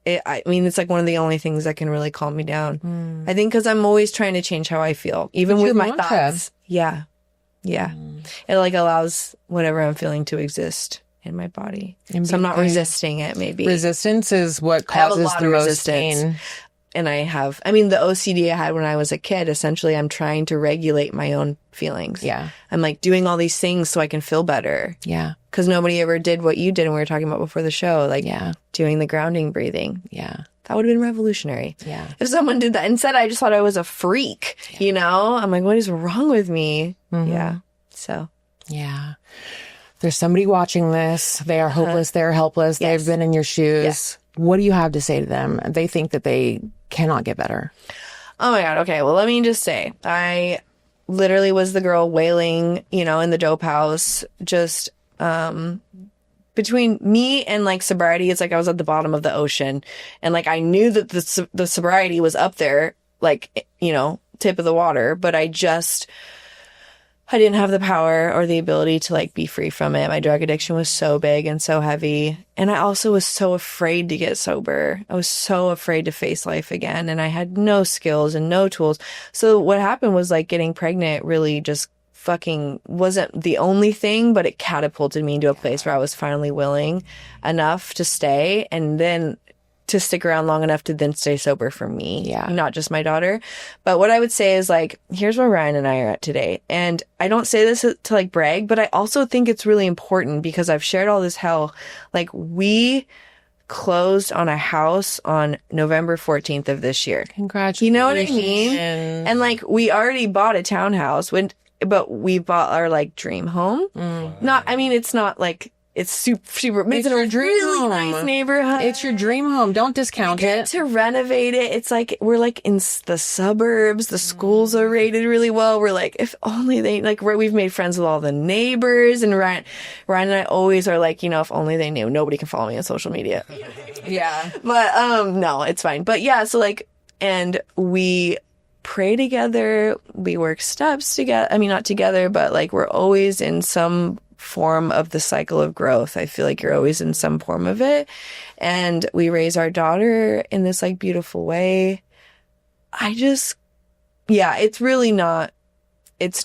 I mean, it's like one of the only things that can really calm me down. I think because I'm always trying to change how I feel, even with my thoughts. Yeah. It like allows whatever I'm feeling to exist in my body. So I'm not resisting it, maybe. Resistance is what causes the most pain. And the OCD I had when I was a kid, essentially I'm trying to regulate my own feelings. Yeah. I'm like doing all these things so I can feel better. Yeah. Because nobody ever did what you did, and we were talking about before the show, like doing the grounding breathing. Yeah. That would have been revolutionary. Yeah. If someone did that. Instead, I just thought I was a freak, you know? I'm like, what is wrong with me? Yeah. So. Yeah. There's somebody watching this. They are hopeless. They're helpless. Yes. They've been in your shoes. Yes. What do you have to say to them? They think that they cannot get better. Oh my God. Okay. Well, let me just say, I literally was the girl wailing, you know, in the dope house, just, between me and like sobriety, it's like I was at the bottom of the ocean, and like I knew that the sobriety was up there, like, you know, tip of the water, but I didn't have the power or the ability to like be free from it. My drug addiction was so big and so heavy. And I also was so afraid to get sober. I was so afraid to face life again. And I had no skills and no tools. So what happened was like getting pregnant really just fucking wasn't the only thing, but it catapulted me into a place where I was finally willing enough to stay, and then to stick around long enough to then stay sober for me, not just my daughter. But what I would say is like, here's where Ryan and I are at today. And I don't say this to like brag, but I also think it's really important because I've shared all this hell. Like, we closed on a house on November 14th of this year. Congratulations. You know what I mean? And like, we already bought a townhouse but we bought our like dream home. Not, I mean, it's not like, it's super, it's in a really nice neighborhood. It's your dream home. Don't discount it. To renovate it, it's like, we're like in the suburbs. The schools are rated really well. We're like, if only they, like, we've made friends with all the neighbors. And Ryan and I always are like, you know, if only they knew. Nobody can follow me on social media. Yeah. But, no, it's fine. But yeah, so like, and we pray together. We work steps together. I mean, not together, but like, we're always in some form of the cycle of growth. I feel like you're always in some form of it. And we raise our daughter in this like beautiful way. It's really not, it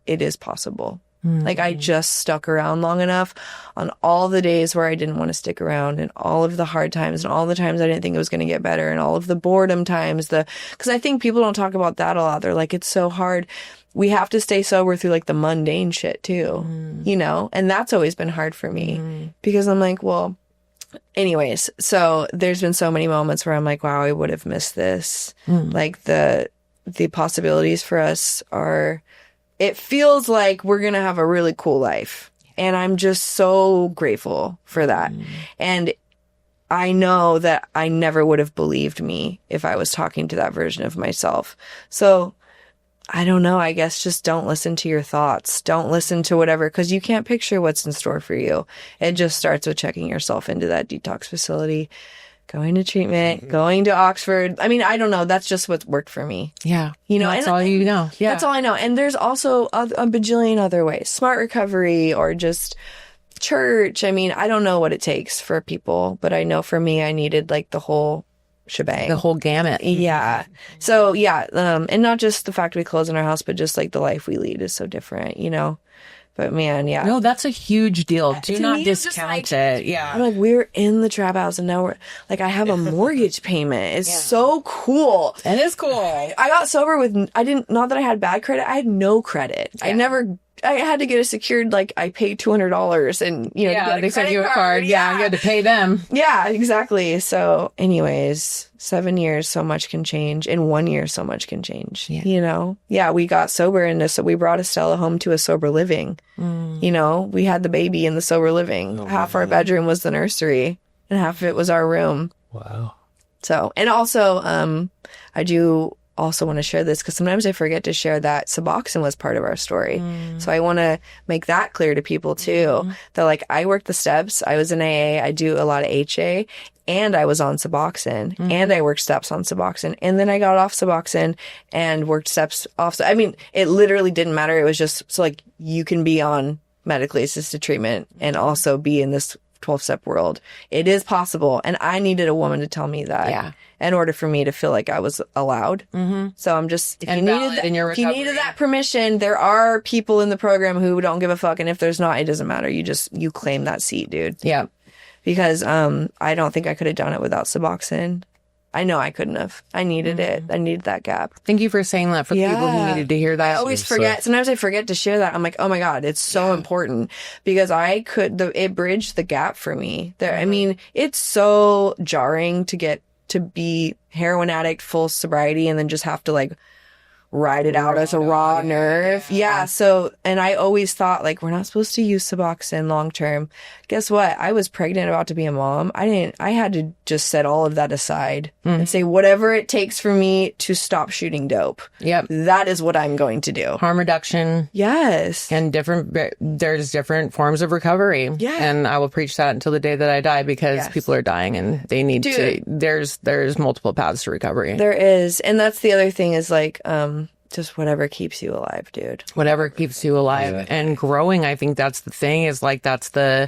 is possible. Like, I just stuck around long enough on all the days where I didn't want to stick around, and all of the hard times, and all the times I didn't think it was going to get better, and all of the boredom times, because I think people don't talk about that a lot. They're like, it's so hard. We have to stay sober through like the mundane shit too, you know? And that's always been hard for me because I'm like, well, anyways, so there's been so many moments where I'm like, wow, I would have missed this. Like the possibilities for us it feels like we're going to have a really cool life. And I'm just so grateful for that. And I know that I never would have believed me if I was talking to that version of myself. So I don't know. I guess just don't listen to your thoughts. Don't listen to whatever, because you can't picture what's in store for you. It just starts with checking yourself into that detox facility, going to treatment, going to Oxford. I mean, I don't know. That's just what's worked for me. Yeah. You know, that's all you know. Yeah. That's all I know. And there's also a bajillion other ways. Smart recovery or just church. I mean, I don't know what it takes for people, but I know for me, I needed like the whole shebang. The whole gamut. Yeah. So yeah. And not just the fact we close in our house, but just like the life we lead is so different, you know? But man, yeah. No, that's a huge deal. Do not discount it. Yeah. I'm like, we're in the trap house and now we're like, I have a mortgage payment. It's so cool. It is cool. I got sober not that I had bad credit. I had no credit. Yeah. I had to get a secured, like, I paid $200 and, you know, they sent you a card. Yeah. You had to pay them. Yeah, exactly. So anyways, 7 years, so much can change. In 1 year, so much can change, you know? Yeah, we got sober and so we brought Estella home to a sober living. You know, we had the baby in the sober living. Half our bedroom was the nursery and half of it was our room. Wow. So, and also, I do also want to share this because sometimes I forget to share that Suboxone was part of our story. So I want to make that clear to people too. That like, I worked the steps. I was in AA. I do a lot of HA, and I was on Suboxone, and I worked steps on Suboxone, and then I got off Suboxone and worked steps off. I mean, it literally didn't matter. It was just so like, you can be on medically assisted treatment and also be in this 12-step world. It is possible. And I needed a woman to tell me that in order for me to feel like I was allowed. So I'm just, if you needed that permission, there are people in the program who don't give a fuck. And if there's not, it doesn't matter. You claim that seat, dude. Yeah. Because, I don't think I could have done it without Suboxone. I know I couldn't have. I needed it. I needed that gap. Thank you for saying that for people who needed to hear that. I always forget. Sometimes I forget to share that. I'm like, oh my God, it's so important because it bridged the gap for me. I mean, it's so jarring to get to be heroin addict, full sobriety, and then just have to like ride it out as a raw nerve. Yeah. So, and I always thought like, we're not supposed to use Suboxone long term. Guess what? I was pregnant, about to be a mom. I had to just set all of that aside and say, whatever it takes for me to stop shooting dope. Yep. That is what I'm going to do. Harm reduction. Yes. And there's different forms of recovery. Yeah. And I will preach that until the day that I die, because people are dying and they need to, there's multiple paths to recovery. There is. And that's the other thing is like, just whatever keeps you alive, dude. Whatever keeps you alive and growing. I think that's the thing, is like, that's the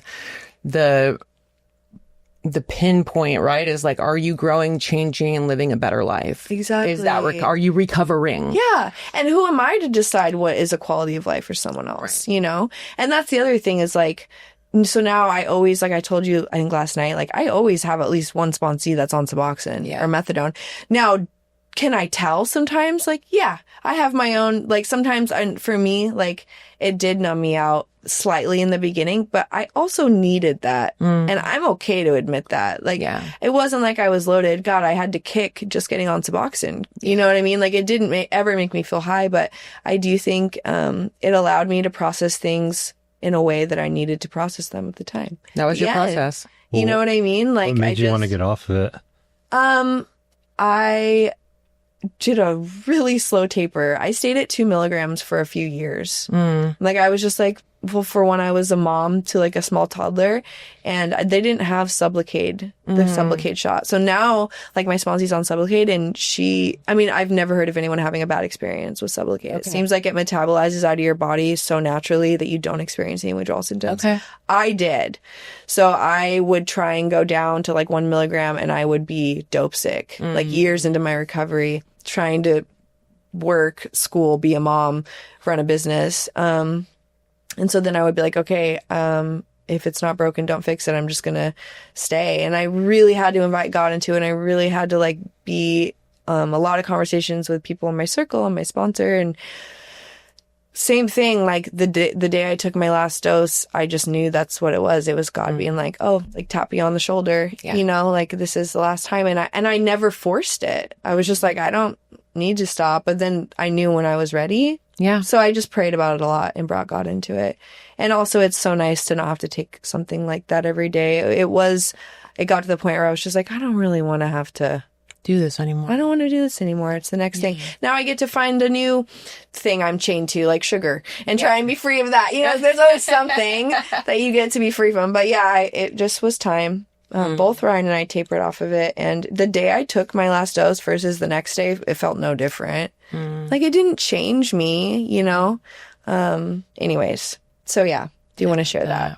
pinpoint, right? Is like, are you growing, changing, and living a better life? Exactly. Is that, are you recovering? Yeah. And who am I to decide what is a quality of life for someone else, you know? And that's the other thing is like, so now I always, like I told you, I think last night, like I always have at least one sponsee that's on Suboxone or methadone. Now, can I tell sometimes? Like, yeah, I have my own, like sometimes for me, like it did numb me out slightly in the beginning, but I also needed that. And I'm okay to admit that. Like, it wasn't like I was loaded. God, I had to kick just getting on Suboxone. You know what I mean? Like it didn't ever make me feel high, but I do think it allowed me to process things in a way that I needed to process them at the time. That was your process. You know what I mean? Like, what made you want to get off of it? I did a really slow taper. I stayed at 2 milligrams for a few years. Like I was just like, well, for when I was a mom to like a small toddler, and they didn't have Sublocade, the Sublocade shot. So now like my sponsee's on Sublocade, and I've never heard of anyone having a bad experience with Sublocade. It seems like it metabolizes out of your body so naturally that you don't experience any withdrawal symptoms. I did. So I would try and go down to like 1 milligram, and I would be dope sick, like years into my recovery, trying to work, school, be a mom, run a business. And so then I would be like, okay, if it's not broken, don't fix it. I'm just going to stay. And I really had to invite God into it. And I really had to like be a lot of conversations with people in my circle and my sponsor. And same thing, like the day I took my last dose, I just knew that's what it was. It was God being like, oh, like tap me on the shoulder, you know, like this is the last time. And I never forced it. I was just like, I don't need to stop. But then I knew when I was ready. Yeah. So I just prayed about it a lot and brought God into it. And also it's so nice to not have to take something like that every day. It got to the point where I was just like, I don't really want to have to do this anymore. I don't want to do this anymore. It's the next thing. Now I get to find a new thing I'm chained to, like sugar, and try and be free of that. You know, there's always something that you get to be free from. But yeah, it just was time. Both Ryan and I tapered off of it. And the day I took my last dose versus the next day, it felt no different. Like it didn't change me, you know? Anyways. So yeah, do you want to share that?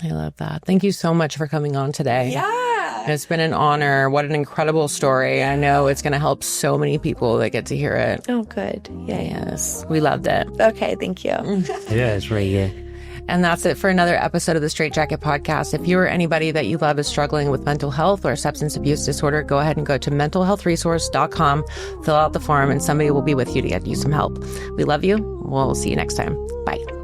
I love that. Thank you so much for coming on today. Yeah. It's been an honor. What an incredible story. I know it's going to help so many people that get to hear it. Oh, good. Yeah. Yes. We loved it. Okay. Thank you. Yeah, it's really good. And that's it for another episode of the Straight Jacket Podcast. If you or anybody that you love is struggling with mental health or substance abuse disorder, go ahead and go to mentalhealthresource.com, fill out the form, and somebody will be with you to get you some help. We love you. We'll see you next time. Bye.